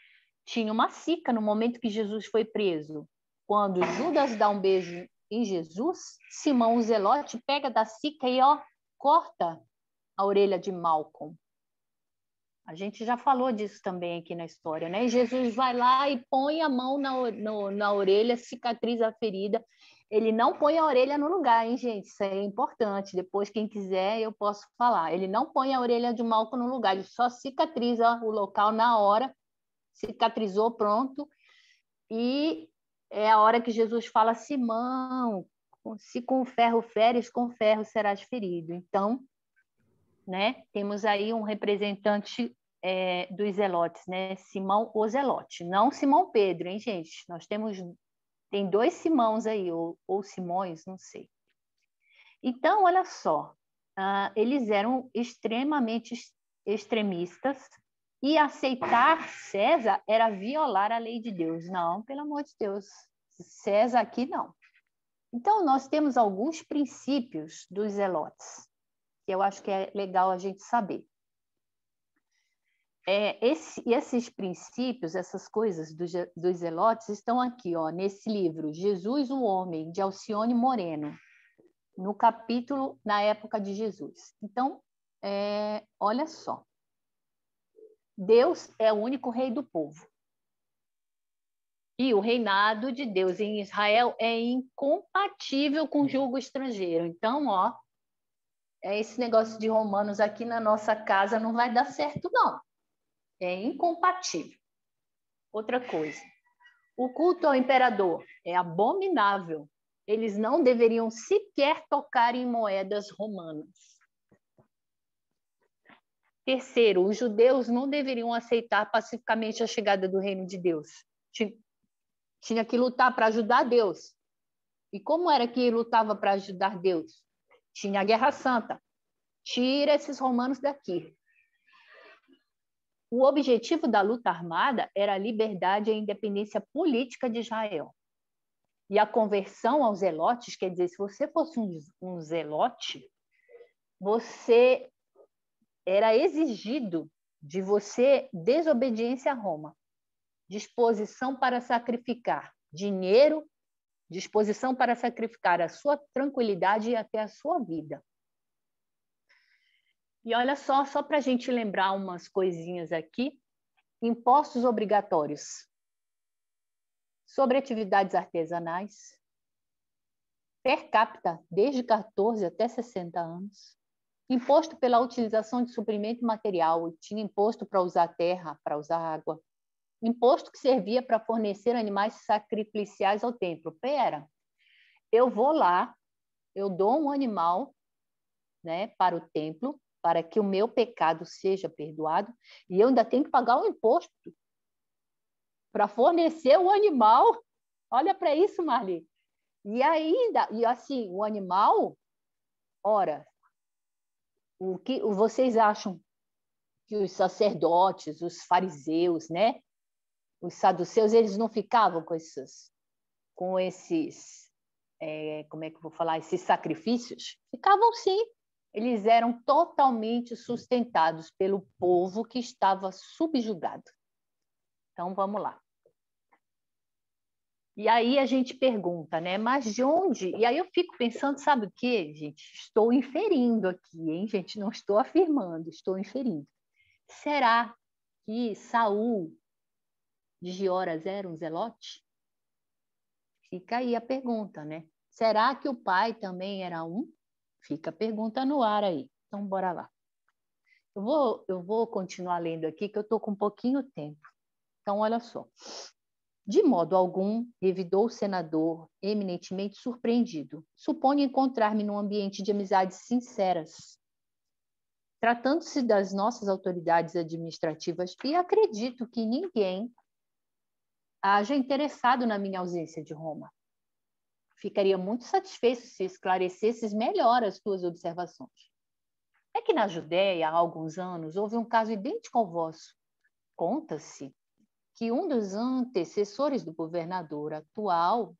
tinha uma sica no momento que Jesus foi preso. Quando Judas dá um beijo em Jesus, Simão o Zelote pega da sica e corta a orelha de Malcolm. A gente já falou disso também aqui na história, né? E Jesus vai lá e põe a mão na orelha, cicatriza a ferida. Ele não põe a orelha no lugar, hein, gente? Isso é importante. Depois, quem quiser, eu posso falar. Ele não põe a orelha de Malcolm no lugar, ele só cicatriza o local na hora. Cicatrizou, pronto. E é a hora que Jesus fala: Simão, se com ferro feres, com ferro serás ferido. Então, né, temos aí um representante dos zelotes, né? Simão o Zelote, não Simão Pedro, hein, gente? Tem 2 Simãos aí, ou Simões, não sei. Então, olha só, eles eram extremamente extremistas, e aceitar César era violar a lei de Deus. Não, pelo amor de Deus, César aqui não. Então, nós temos alguns princípios dos zelotes, que eu acho que é legal a gente saber. Esses princípios, essas coisas dos zelotes estão aqui, nesse livro, Jesus, o Homem, de Alcione Moreno, no capítulo Na Época de Jesus. Então, olha só. Deus é o único rei do povo. E o reinado de Deus em Israel é incompatível com o jugo estrangeiro. Então, esse negócio de Romanos aqui na nossa casa não vai dar certo, não. É incompatível. Outra coisa, o culto ao imperador é abominável. Eles não deveriam sequer tocar em moedas romanas. Terceiro, os judeus não deveriam aceitar pacificamente a chegada do reino de Deus. Tinha que lutar para ajudar Deus. E como era que lutava para ajudar Deus? Tinha a Guerra Santa. Tira esses romanos daqui. O objetivo da luta armada era a liberdade e a independência política de Israel. E a conversão aos zelotes, quer dizer, se você fosse um zelote, você era exigido de você desobediência a Roma, disposição para sacrificar dinheiro, disposição para sacrificar a sua tranquilidade e até a sua vida. E olha só para a gente lembrar umas coisinhas aqui, impostos obrigatórios sobre atividades artesanais, per capita, desde 14 até 60 anos, imposto pela utilização de suprimento material, tinha imposto para usar terra, para usar água, imposto que servia para fornecer animais sacrificiais ao templo. Pera, eu vou lá, eu dou um animal, né, para o templo, para que o meu pecado seja perdoado, e eu ainda tenho que pagar um imposto para fornecer o animal. Olha para isso, Marli. E ainda, e assim, o animal, ora, o que vocês acham que os sacerdotes, os fariseus, né, os saduceus, eles não ficavam com esses, como é que eu vou falar, esses sacrifícios? Ficavam sim. Eles eram totalmente sustentados pelo povo que estava subjugado. Então, vamos lá. E aí a gente pergunta, né? Mas de onde? E aí eu fico pensando, sabe o quê, gente? Estou inferindo aqui, hein, gente? Não estou afirmando, estou inferindo. Será que Saul de Gioras era um zelote? Fica aí a pergunta, né? Será que o pai também era um? Fica a pergunta no ar aí. Então, bora lá. Eu vou continuar lendo aqui, que eu estou com um pouquinho tempo. Então, olha só. De modo algum, revidou o senador, eminentemente surpreendido. Suponho encontrar-me num ambiente de amizades sinceras. Tratando-se das nossas autoridades administrativas, e acredito que ninguém haja interessado na minha ausência de Roma. Ficaria muito satisfeito se esclarecesses melhor as tuas observações. É que na Judéia, há alguns anos, houve um caso idêntico ao vosso. Conta-se que um dos antecessores do governador atual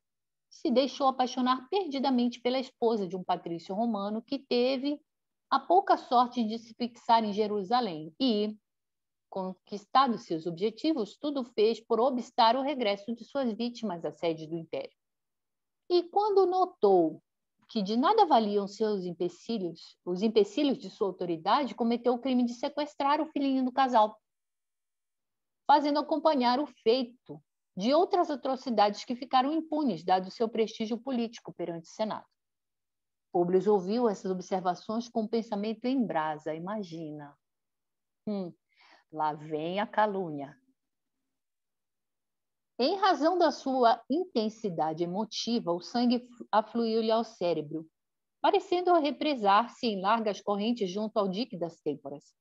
se deixou apaixonar perdidamente pela esposa de um patrício romano que teve a pouca sorte de se fixar em Jerusalém e, conquistado seus objetivos, tudo fez por obstar o regresso de suas vítimas à sede do Império. E quando notou que de nada valiam seus empecilhos, os empecilhos de sua autoridade, cometeu o crime de sequestrar o filhinho do casal, fazendo acompanhar o feito de outras atrocidades que ficaram impunes, dado seu prestígio político perante o Senado. Públio ouviu essas observações com um pensamento em brasa. Imagina. Lá vem a calúnia. Em razão da sua intensidade emotiva, o sangue afluiu-lhe ao cérebro, parecendo represar-se em largas correntes junto ao dique das têmporas.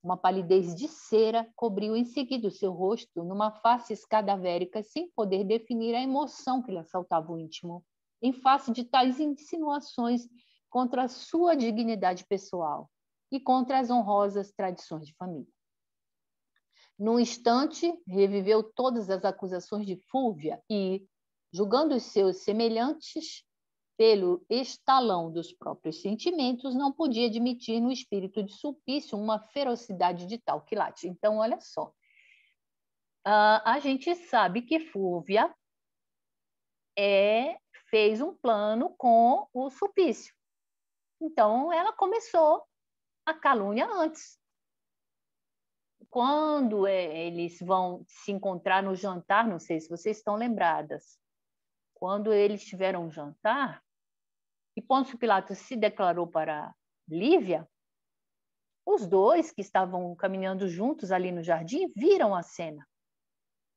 Uma palidez de cera cobriu em seguida o seu rosto numa face cadavérica, sem poder definir a emoção que lhe assaltava o íntimo, em face de tais insinuações contra a sua dignidade pessoal e contra as honrosas tradições de família. Num instante, reviveu todas as acusações de Fúlvia e, julgando os seus semelhantes pelo estalão dos próprios sentimentos, não podia admitir no espírito de Sulpício uma ferocidade de tal quilate. Então, olha só, a gente sabe que Fúlvia fez um plano com o Sulpício. Então, ela começou a calúnia antes. Quando eles vão se encontrar no jantar, não sei se vocês estão lembradas, quando eles tiveram um jantar, e Pôncio Pilatos se declarou para Lívia, os dois que estavam caminhando juntos ali no jardim viram a cena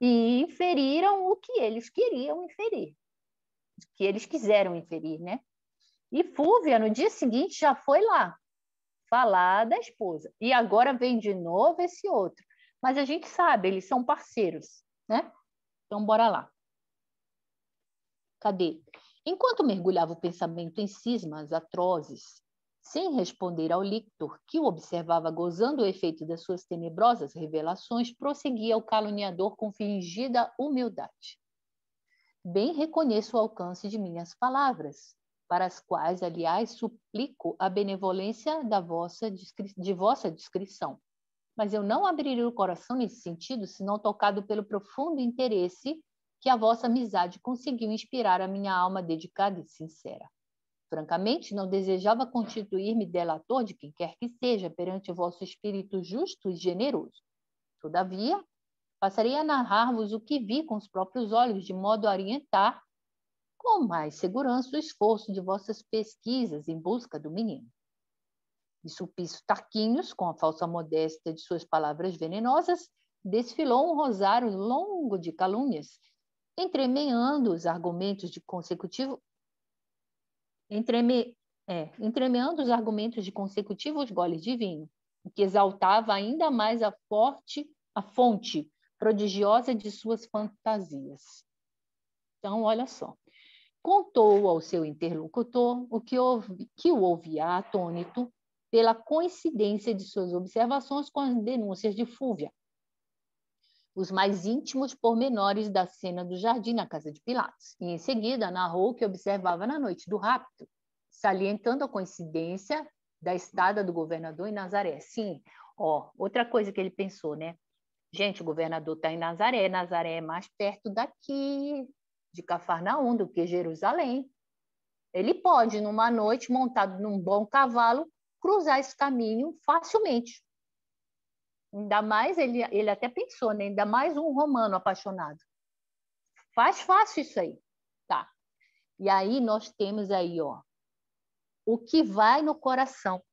e inferiram o que eles queriam inferir, o que eles quiseram inferir, né? E Fúlvia, no dia seguinte, já foi lá falar da esposa. E agora vem de novo esse outro. Mas a gente sabe, eles são parceiros, né? Então, bora lá. Cadê? Enquanto mergulhava o pensamento em cismas atrozes, sem responder ao lictor, que o observava gozando o efeito das suas tenebrosas revelações, prosseguia o caluniador com fingida humildade. Bem reconheço o alcance de minhas palavras, para as quais, aliás, suplico a benevolência de vossa discrição. Mas eu não abriria o coração nesse sentido, senão tocado pelo profundo interesse que a vossa amizade conseguiu inspirar a minha alma dedicada e sincera. Francamente, não desejava constituir-me delator de quem quer que seja perante o vosso espírito justo e generoso. Todavia, passarei a narrar-vos o que vi com os próprios olhos, de modo a orientar com mais segurança o esforço de vossas pesquisas em busca do menino. E Sulpício Tarquínios, com a falsa modéstia de suas palavras venenosas, desfilou um rosário longo de calúnias, entremeando os argumentos de consecutivos goles de vinho, o que exaltava ainda mais a fonte prodigiosa de suas fantasias. Então, olha só. Contou ao seu interlocutor que o ouvia atônito pela coincidência de suas observações com as denúncias de Fúlvia, os mais íntimos pormenores da cena do jardim na casa de Pilatos. E, em seguida, narrou o que observava na noite do rapto, salientando a coincidência da estada do governador em Nazaré. Sim, outra coisa que ele pensou, né? Gente, o governador está em Nazaré, Nazaré é mais perto daqui, de Cafarnaum, do que Jerusalém. Ele pode, numa noite, montado num bom cavalo, cruzar esse caminho facilmente. Ainda mais, ele até pensou, né? Ainda mais um romano apaixonado. Faz fácil isso aí. Tá. E aí nós temos aí, o que vai no coração,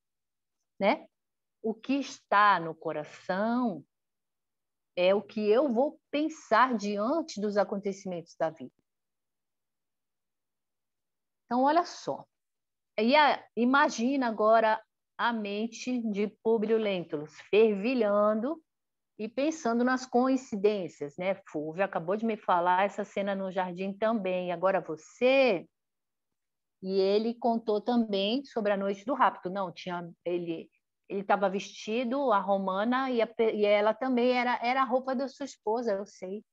né? O que está no coração é o que eu vou pensar diante dos acontecimentos da vida. Então, olha só. Imagina agora a mente de Públio Lentulus fervilhando e pensando nas coincidências, né? Fúlvia acabou de me falar essa cena no jardim também. Agora você... E ele contou também sobre a noite do rapto. Não, ele estava vestido, a romana, e ela também era a roupa da sua esposa, eu sei.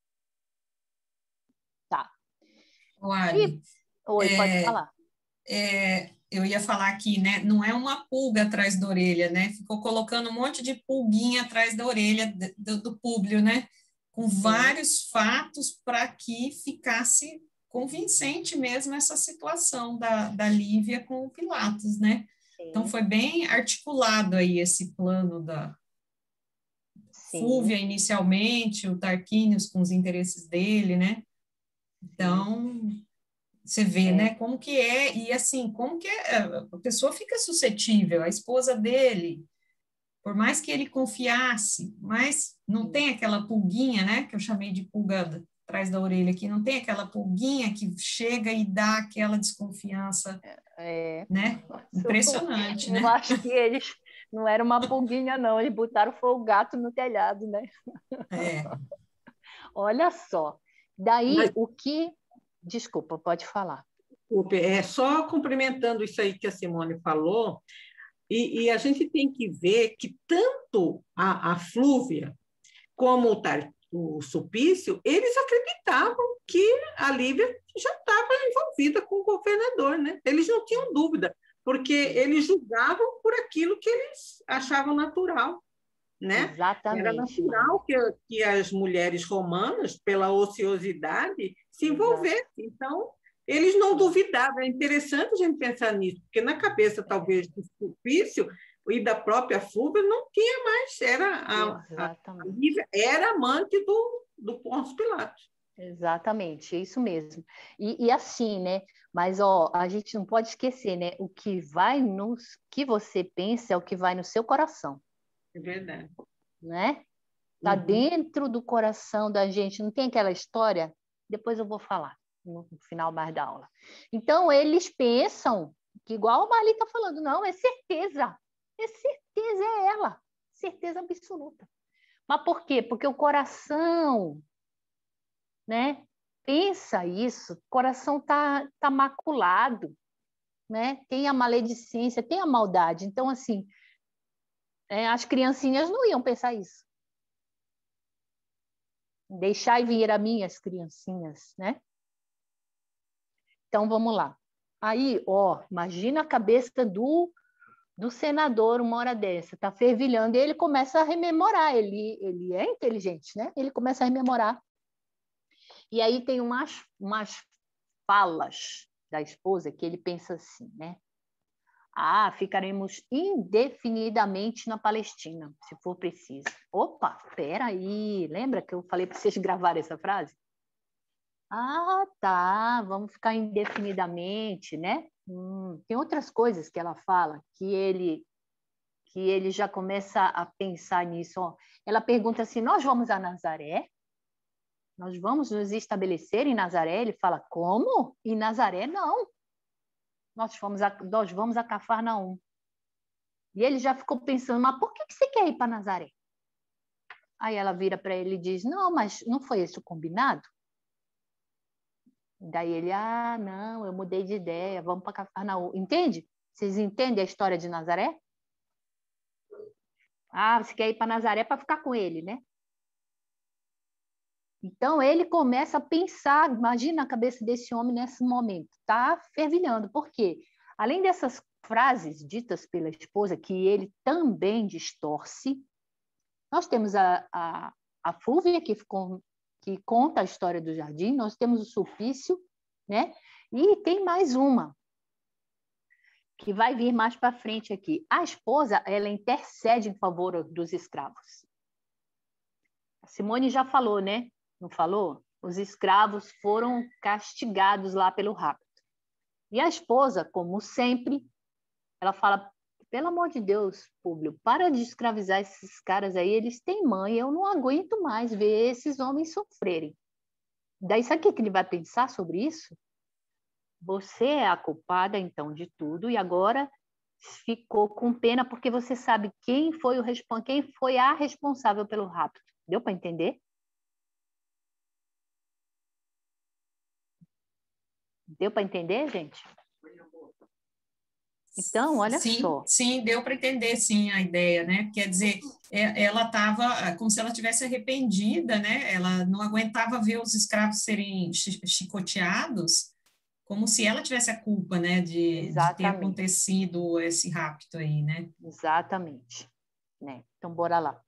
Tá. Oi, Oi, pode falar. eu ia falar aqui, né? Não é uma pulga atrás da orelha, né? Ficou colocando um monte de pulguinha atrás da orelha do Públio, né? Com vários fatos para que ficasse convincente mesmo essa situação da Lívia com o Pilatos, né? Então, foi bem articulado aí esse plano da Fúvia inicialmente, o Tarquínios com os interesses dele, né? Então, você vê, né, como que é, e assim, como que é, a pessoa fica suscetível, a esposa dele, por mais que ele confiasse, mas não tem aquela pulguinha, né, que eu chamei de pulga atrás da orelha aqui, não tem aquela pulguinha que chega e dá aquela desconfiança, né? Impressionante, né? Eu acho que eles não era uma pulguinha, não, eles botaram foi o gato no telhado, né? Olha só. Daí, o que... Desculpa, pode falar. É só complementando isso aí que a Simone falou, e a gente tem que ver que tanto a Flúvia como o Sulpício, eles acreditavam que a Lívia já estava envolvida com o governador, né? Eles não tinham dúvida, porque eles julgavam por aquilo que eles achavam natural, né? Exatamente. Era natural que as mulheres romanas, pela ociosidade, se envolvessem. Então, eles não duvidavam. É interessante a gente pensar nisso, porque na cabeça, talvez, do Sulpício e da própria Fúvia não tinha mais. A Lívia era amante do Pôncio Pilatos. Exatamente, é isso mesmo. E assim, né? Mas ó, a gente não pode esquecer, né? O que vai que você pensa é o que vai no seu coração. É verdade. Né? Tá dentro do coração da gente. Não tem aquela história? Depois eu vou falar no final mais da aula. Então, eles pensam que, igual a Marli está falando, não, é certeza é ela, certeza absoluta. Mas por quê? Porque o coração, né, pensa isso, o coração tá maculado, né? Tem a maledicência, tem a maldade. Então, assim, as criancinhas não iam pensar isso. Deixai vir a mim as criancinhas, né? Então, vamos lá. Aí, ó, imagina a cabeça do senador uma hora dessa, está fervilhando, e ele começa a rememorar, ele é inteligente, né? Ele começa a rememorar. E aí tem umas falas da esposa que ele pensa assim, né? Ah, ficaremos indefinidamente na Palestina, se for preciso. Opa, peraí, lembra que eu falei para vocês gravarem essa frase? Ah, tá, vamos ficar indefinidamente, né? Tem outras coisas que ela fala que ele já começa a pensar nisso. Ó. Ela pergunta assim, nós vamos a Nazaré? Nós vamos nos estabelecer em Nazaré? Ele fala, como? Em Nazaré, não. Nós vamos a Cafarnaum. E ele já ficou pensando, mas por que você quer ir para Nazaré? Aí ela vira para ele e diz, não, mas não foi esse o combinado? Daí ele, não, eu mudei de ideia, vamos para Cafarnaum. Entende? Vocês entendem a história de Nazaré? Você quer ir para Nazaré para ficar com ele, né? Então, ele começa a pensar, imagina a cabeça desse homem nesse momento, tá fervilhando. Por quê? Além dessas frases ditas pela esposa, que ele também distorce, nós temos a Fúvia, que conta a história do jardim, nós temos o Sulpício, né? E tem mais uma, que vai vir mais para frente aqui. A esposa, ela intercede em favor dos escravos. A Simone já falou, né? Não falou? Os escravos foram castigados lá pelo rapto. E a esposa, como sempre, ela fala, pelo amor de Deus, Públio, para de escravizar esses caras aí, eles têm mãe, eu não aguento mais ver esses homens sofrerem. Daí, sabe o que ele vai pensar sobre isso? Você é a culpada, então, de tudo, e agora ficou com pena porque você sabe quem foi a responsável pelo rapto. Deu para entender? Deu para entender, gente? Então, olha só. Sim, deu para entender, sim, a ideia, né? Quer dizer, ela estava como se ela tivesse arrependida, né? Ela não aguentava ver os escravos serem chicoteados, como se ela tivesse a culpa, né, de ter Exatamente. acontecido esse rapto aí, né? Exatamente. Né? Então, bora lá.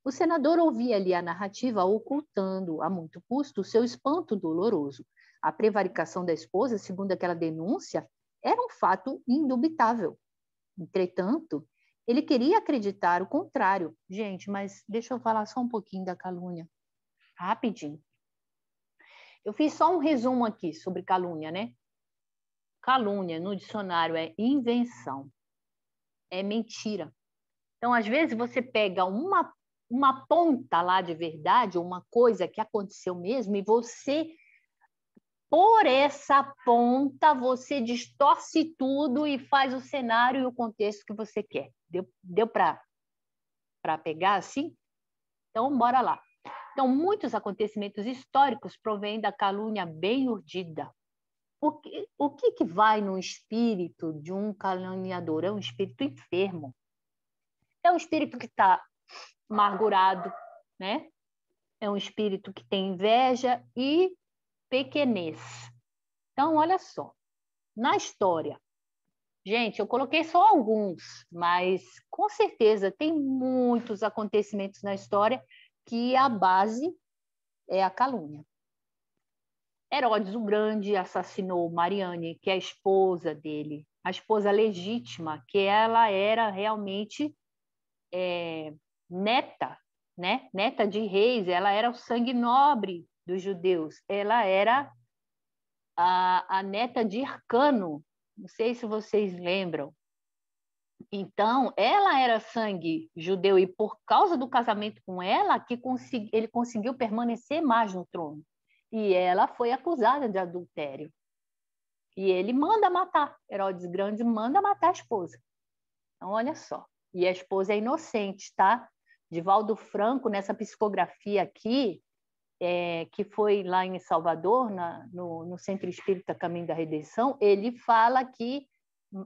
O senador ouvia ali a narrativa ocultando, a muito custo, o seu espanto doloroso. A prevaricação da esposa, segundo aquela denúncia, era um fato indubitável. Entretanto, ele queria acreditar o contrário. Gente, mas deixa eu falar só um pouquinho da calúnia. Rapidinho. Eu fiz só um resumo aqui sobre calúnia, né? Calúnia, no dicionário, é invenção. É mentira. Então, às vezes, você pega uma ponta lá de verdade, ou uma coisa que aconteceu mesmo, e você, por essa ponta, você distorce tudo e faz o cenário e o contexto que você quer. Deu para pegar assim? Então, bora lá. Então, muitos acontecimentos históricos provêm da calúnia bem urdida. O que vai no espírito de um caluniador? É um espírito enfermo. É um espírito que está amargurado, né? É um espírito que tem inveja e pequenez. Então, olha só. Na história, gente, eu coloquei só alguns, mas com certeza tem muitos acontecimentos na história que a base é a calúnia. Herodes o Grande assassinou Mariane, que é a esposa dele, a esposa legítima, que ela era realmente neta, né? Neta de reis, ela era o sangue nobre dos judeus, ela era a neta de Hircano, não sei se vocês lembram. Então, ela era sangue judeu e por causa do casamento com ela que ele conseguiu permanecer mais no trono. E ela foi acusada de adultério. E ele manda matar, Herodes Grande manda matar a esposa. Então, olha só. E a esposa é inocente, tá? Divaldo Franco, nessa psicografia aqui, que foi lá em Salvador, no Centro Espírita Caminho da Redenção, ele fala que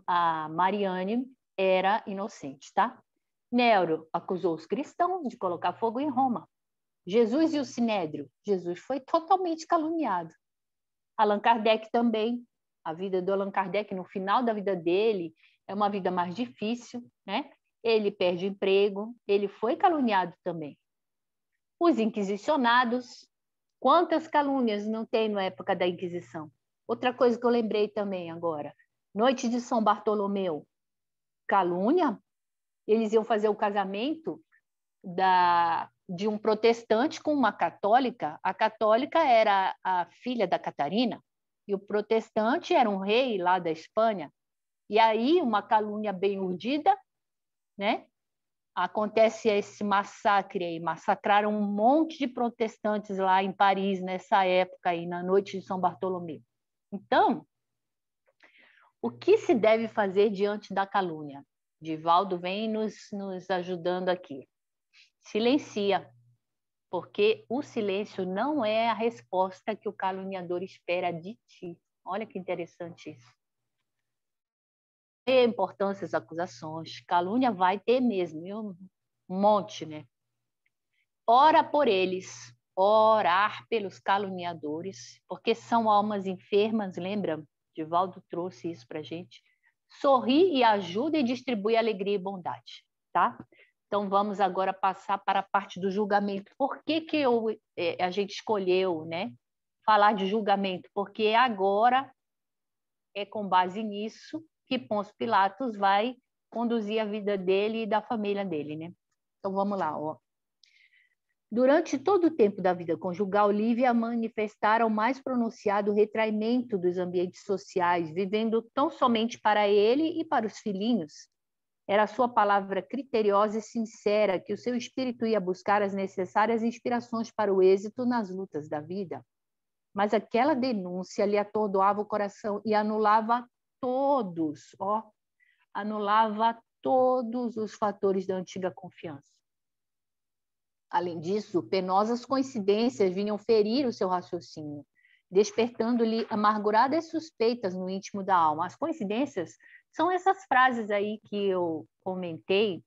a Mariane era inocente, tá? Nero acusou os cristãos de colocar fogo em Roma. Jesus e o Sinédrio. Jesus foi totalmente caluniado. Allan Kardec também. A vida do Allan Kardec, no final da vida dele, é uma vida mais difícil, né? Ele perde o emprego, ele foi caluniado também. Os inquisicionados, quantas calúnias não tem na época da Inquisição? Outra coisa que eu lembrei também agora, noite de São Bartolomeu, calúnia, eles iam fazer o casamento de um protestante com uma católica. A católica era a filha da Catarina e o protestante era um rei lá da Espanha. E aí, uma calúnia bem urdida, né? Acontece esse massacre aí, massacraram um monte de protestantes lá em Paris nessa época aí, na noite de São Bartolomeu. Então, o que se deve fazer diante da calúnia? Divaldo vem nos ajudando aqui. Silencia, porque o silêncio não é a resposta que o caluniador espera de ti. Olha que interessante isso. Tem importância as acusações, calúnia vai ter mesmo, um monte, né? Ora por eles, orar pelos caluniadores, porque são almas enfermas, lembra? Divaldo trouxe isso para a gente. Sorri e ajuda e distribui alegria e bondade, tá? Então, vamos agora passar para a parte do julgamento. Por que a gente escolheu, né, falar de julgamento? Porque agora é com base nisso que Pôncio Pilatos vai conduzir a vida dele e da família dele, né? Então, vamos lá, ó. Durante todo o tempo da vida conjugal, Lívia manifestara o mais pronunciado retraimento dos ambientes sociais, vivendo tão somente para ele e para os filhinhos. Era a sua palavra criteriosa e sincera que o seu espírito ia buscar as necessárias inspirações para o êxito nas lutas da vida. Mas aquela denúncia lhe atordoava o coração e anulava todos os fatores da antiga confiança. Além disso, penosas coincidências vinham ferir o seu raciocínio, despertando-lhe amarguradas suspeitas no íntimo da alma. As coincidências são essas frases aí que eu comentei,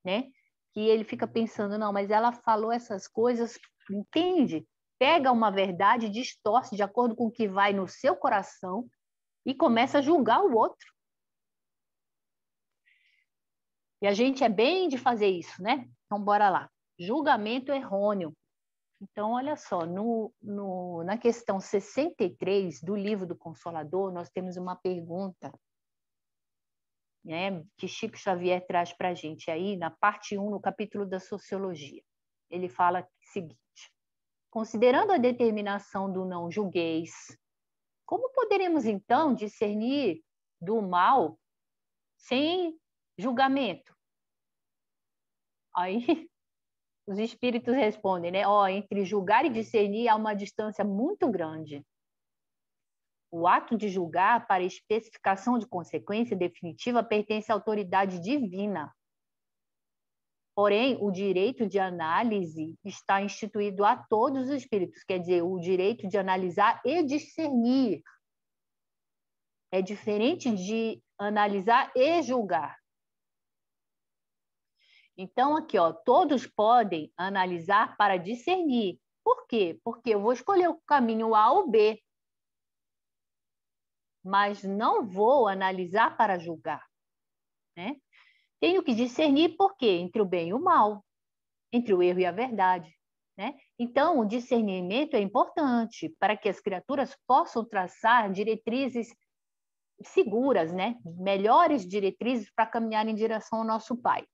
né? Que ele fica pensando, não, mas ela falou essas coisas, entende? Pega uma verdade e distorce de acordo com o que vai no seu coração e começa a julgar o outro. E a gente é bem de fazer isso, né? Então, bora lá. Julgamento errôneo. Então, olha só, na questão 63 do livro do Consolador, nós temos uma pergunta, né, que Chico Xavier traz para a gente aí, na parte 1, no capítulo da Sociologia. Ele fala o seguinte: considerando a determinação do não julgueis, como poderemos, então, discernir do mal sem julgamento? Aí os espíritos respondem, né? Entre julgar e discernir há uma distância muito grande. O ato de julgar para especificação de consequência definitiva pertence à autoridade divina. Porém, o direito de análise está instituído a todos os espíritos, quer dizer, o direito de analisar e discernir. É diferente de analisar e julgar. Então, aqui, todos podem analisar para discernir. Por quê? Porque eu vou escolher o caminho A ou B, mas não vou analisar para julgar, né? Tenho que discernir por quê? Entre o bem e o mal, entre o erro e a verdade, né? Então, o discernimento é importante para que as criaturas possam traçar diretrizes seguras, né? Melhores diretrizes para caminhar em direção ao nosso Pai.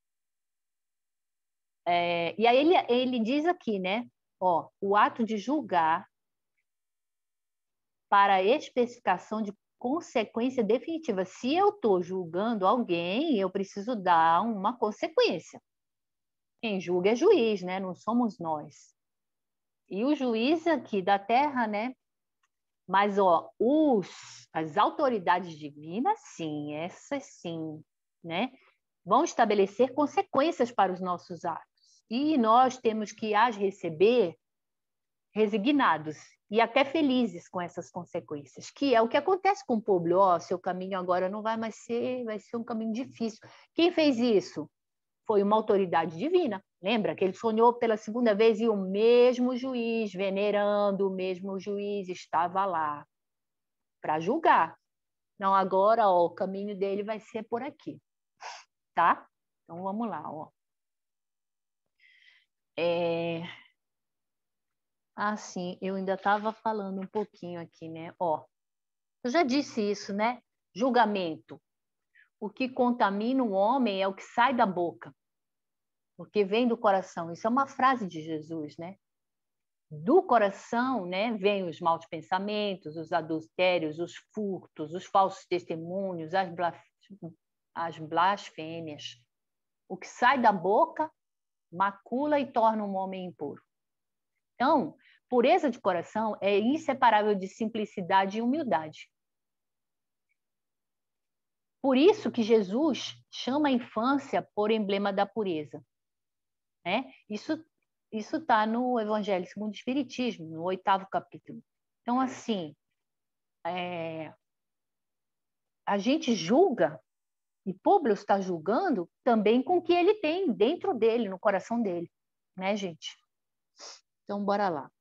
E aí ele diz aqui, né? O ato de julgar para especificação de consequência definitiva. Se eu estou julgando alguém, eu preciso dar uma consequência. Quem julga é juiz, né? Não somos nós. E o juiz aqui da Terra, né? Mas, as autoridades divinas, sim, essas sim, né? Vão estabelecer consequências para os nossos atos. E nós temos que as receber resignados e até felizes com essas consequências, que é o que acontece com o Públio. Seu caminho agora não vai mais ser, vai ser um caminho difícil. Quem fez isso? Foi uma autoridade divina. Lembra que ele sonhou pela segunda vez e o mesmo juiz, venerando o mesmo juiz, estava lá para julgar. Não, agora, o caminho dele vai ser por aqui, tá? Então, vamos lá, sim, eu ainda estava falando um pouquinho aqui, né? Eu já disse isso, né? Julgamento. O que contamina o homem é o que sai da boca, porque vem do coração. Isso é uma frase de Jesus, né? Do coração, né, vêm os maus pensamentos, os adultérios, os furtos, os falsos testemunhos, as blasfêmias. O que sai da boca macula e torna um homem impuro. Então, pureza de coração é inseparável de simplicidade e humildade. Por isso que Jesus chama a infância por emblema da pureza, né? Isso está no Evangelho segundo o Espiritismo, no 8º capítulo. Então, assim, a gente julga, e Públio está julgando também com o que ele tem dentro dele, no coração dele, né, gente? Então, bora lá.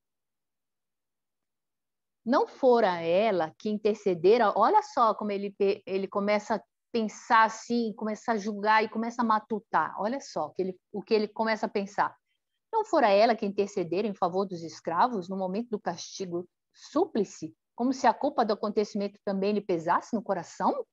Não fora ela que intercedera, olha só como ele começa a pensar assim, começa a julgar e começa a matutar. Olha só o que ele começa a pensar. Não fora ela que intercedera em favor dos escravos no momento do castigo súplice, como se a culpa do acontecimento também lhe pesasse no coração?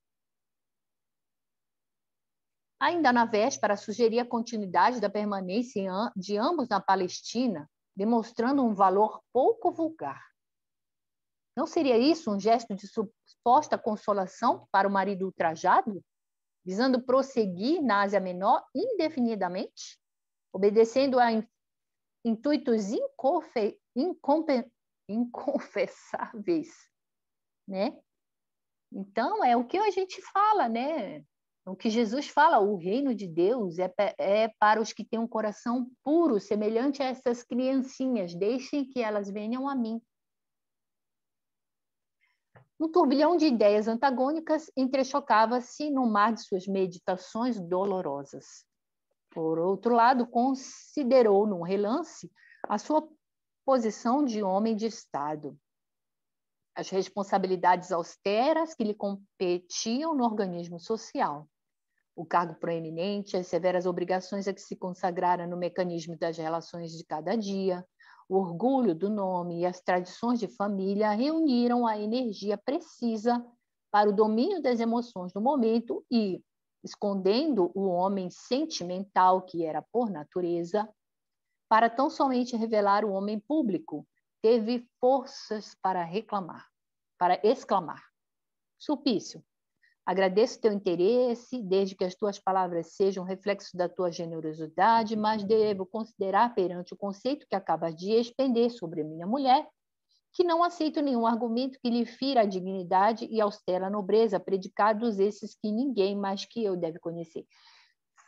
Ainda na véspera, sugeria a continuidade da permanência de ambos na Palestina, demonstrando um valor pouco vulgar. Não seria isso um gesto de suposta consolação para o marido ultrajado, visando prosseguir na Ásia Menor indefinidamente, obedecendo a intuitos inconfessáveis, né? Então, é o que a gente fala, né? O que Jesus fala, o reino de Deus é para os que têm um coração puro, semelhante a essas criancinhas, deixem que elas venham a mim. Um turbilhão de ideias antagônicas entrechocava-se no mar de suas meditações dolorosas. Por outro lado, considerou num relance a sua posição de homem de Estado. as responsabilidades austeras que lhe competiam no organismo social, o cargo proeminente, as severas obrigações a que se consagrara no mecanismo das relações de cada dia, o orgulho do nome e as tradições de família reuniram a energia precisa para o domínio das emoções do momento e, escondendo o homem sentimental que era por natureza, para tão somente revelar o homem público, teve forças para exclamar. Sulpício, agradeço teu interesse, desde que as tuas palavras sejam reflexo da tua generosidade, mas devo considerar perante o conceito que acabas de expender sobre minha mulher, que não aceito nenhum argumento que lhe fira a dignidade e austera a nobreza, predicados esses que ninguém mais que eu deve conhecer.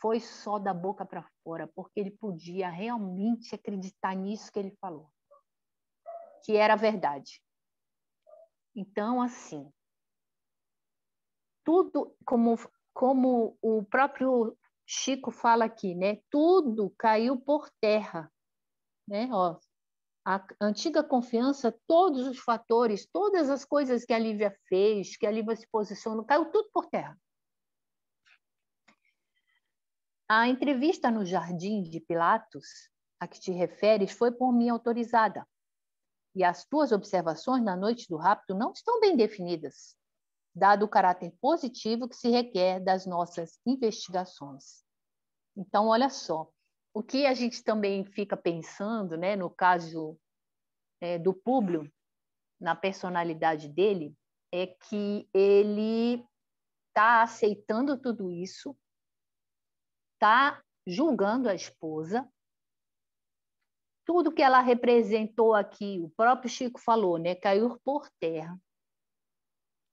Foi só da boca para fora, porque ele podia realmente acreditar nisso que ele falou, que era verdade. Então, assim, tudo, como o próprio Chico fala aqui, né? Tudo caiu por terra, né? Ó, a antiga confiança, todos os fatores, todas as coisas que a Lívia fez, que a Lívia se posicionou, caiu tudo por terra. A entrevista no Jardim de Pilatos, a que te referes, foi por mim autorizada. E as tuas observações na noite do rapto não estão bem definidas, dado o caráter positivo que se requer das nossas investigações. Então, olha só, o que a gente também fica pensando, né, no caso do Públio, na personalidade dele, é que ele está aceitando tudo isso, está julgando a esposa, tudo que ela representou aqui, o próprio Chico falou, né, caiu por terra.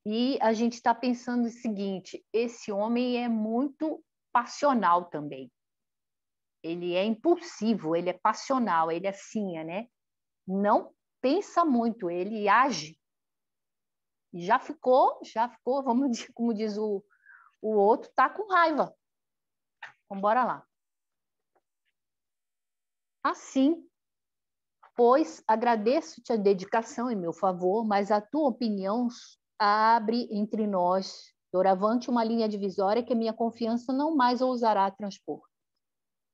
E a gente está pensando o seguinte, esse homem é muito passional também. Ele é impulsivo, ele é passional, ele é assim, né? Não pensa muito, ele age. E já ficou, vamos dizer, como diz o outro, tá com raiva. Então, bora lá. Assim, pois, agradeço-te a dedicação em meu favor, mas a tua opinião abre entre nós, doravante, uma linha divisória que a minha confiança não mais ousará transpor.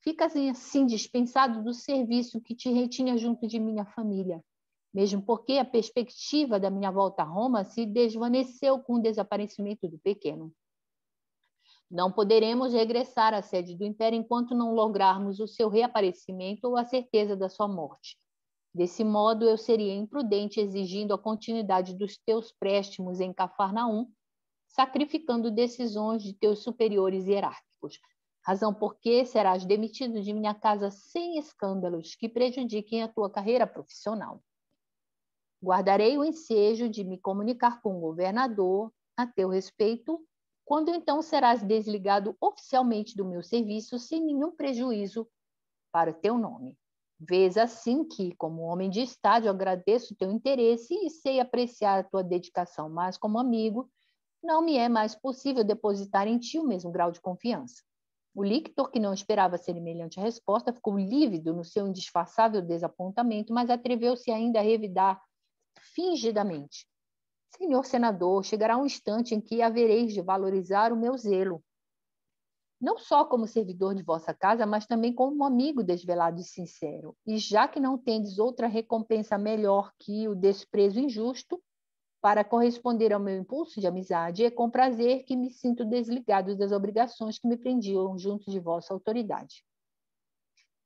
Ficas assim dispensado do serviço que te retinha junto de minha família, mesmo porque a perspectiva da minha volta a Roma se desvaneceu com o desaparecimento do pequeno. Não poderemos regressar à sede do Império enquanto não lograrmos o seu reaparecimento ou a certeza da sua morte. Desse modo, eu seria imprudente exigindo a continuidade dos teus préstimos em Cafarnaum, sacrificando decisões de teus superiores hierárquicos, razão por que serás demitido de minha casa sem escândalos que prejudiquem a tua carreira profissional. Guardarei o ensejo de me comunicar com o governador a teu respeito, quando então serás desligado oficialmente do meu serviço sem nenhum prejuízo para o teu nome. Vês assim que, como homem de Estado, eu agradeço o teu interesse e sei apreciar a tua dedicação, mas como amigo, não me é mais possível depositar em ti o mesmo grau de confiança. O lictor, que não esperava semelhante resposta, ficou lívido no seu indisfarçável desapontamento, mas atreveu-se ainda a revidar fingidamente. Senhor senador, chegará um instante em que havereis de valorizar o meu zelo, não só como servidor de vossa casa, mas também como um amigo desvelado e sincero. E já que não tendes outra recompensa melhor que o desprezo injusto, para corresponder ao meu impulso de amizade, é com prazer que me sinto desligado das obrigações que me prendiam junto de vossa autoridade.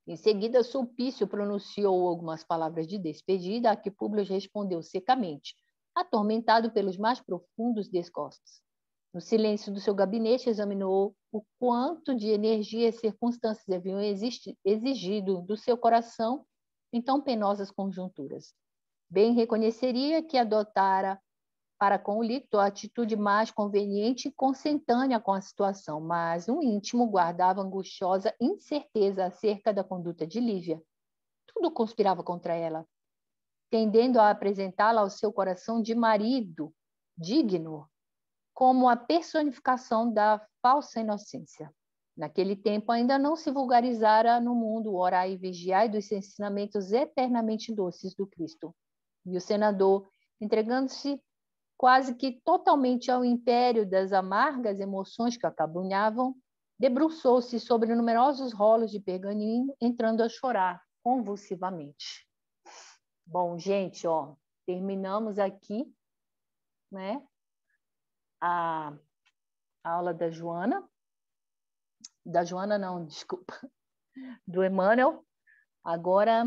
Em seguida, Sulpício pronunciou algumas palavras de despedida, a que Públio respondeu secamente, atormentado pelos mais profundos desgostos. No silêncio do seu gabinete, examinou o quanto de energia as circunstâncias haviam exigido do seu coração em tão penosas conjunturas. Bem reconheceria que adotara para com o lictor a atitude mais conveniente e consentânea com a situação, mas no íntimo guardava angustiosa incerteza acerca da conduta de Lívia. Tudo conspirava contra ela, tendendo a apresentá-la ao seu coração de marido digno, como a personificação da falsa inocência. Naquele tempo ainda não se vulgarizara no mundo o orai e vigiai dos ensinamentos eternamente doces do Cristo. E o senador, entregando-se quase que totalmente ao império das amargas emoções que o acabrunhavam, debruçou-se sobre numerosos rolos de pergaminho, entrando a chorar convulsivamente. Bom, gente, ó, terminamos aqui, né, a aula da Joana. Da Joana, não, desculpa. Do Emmanuel. Agora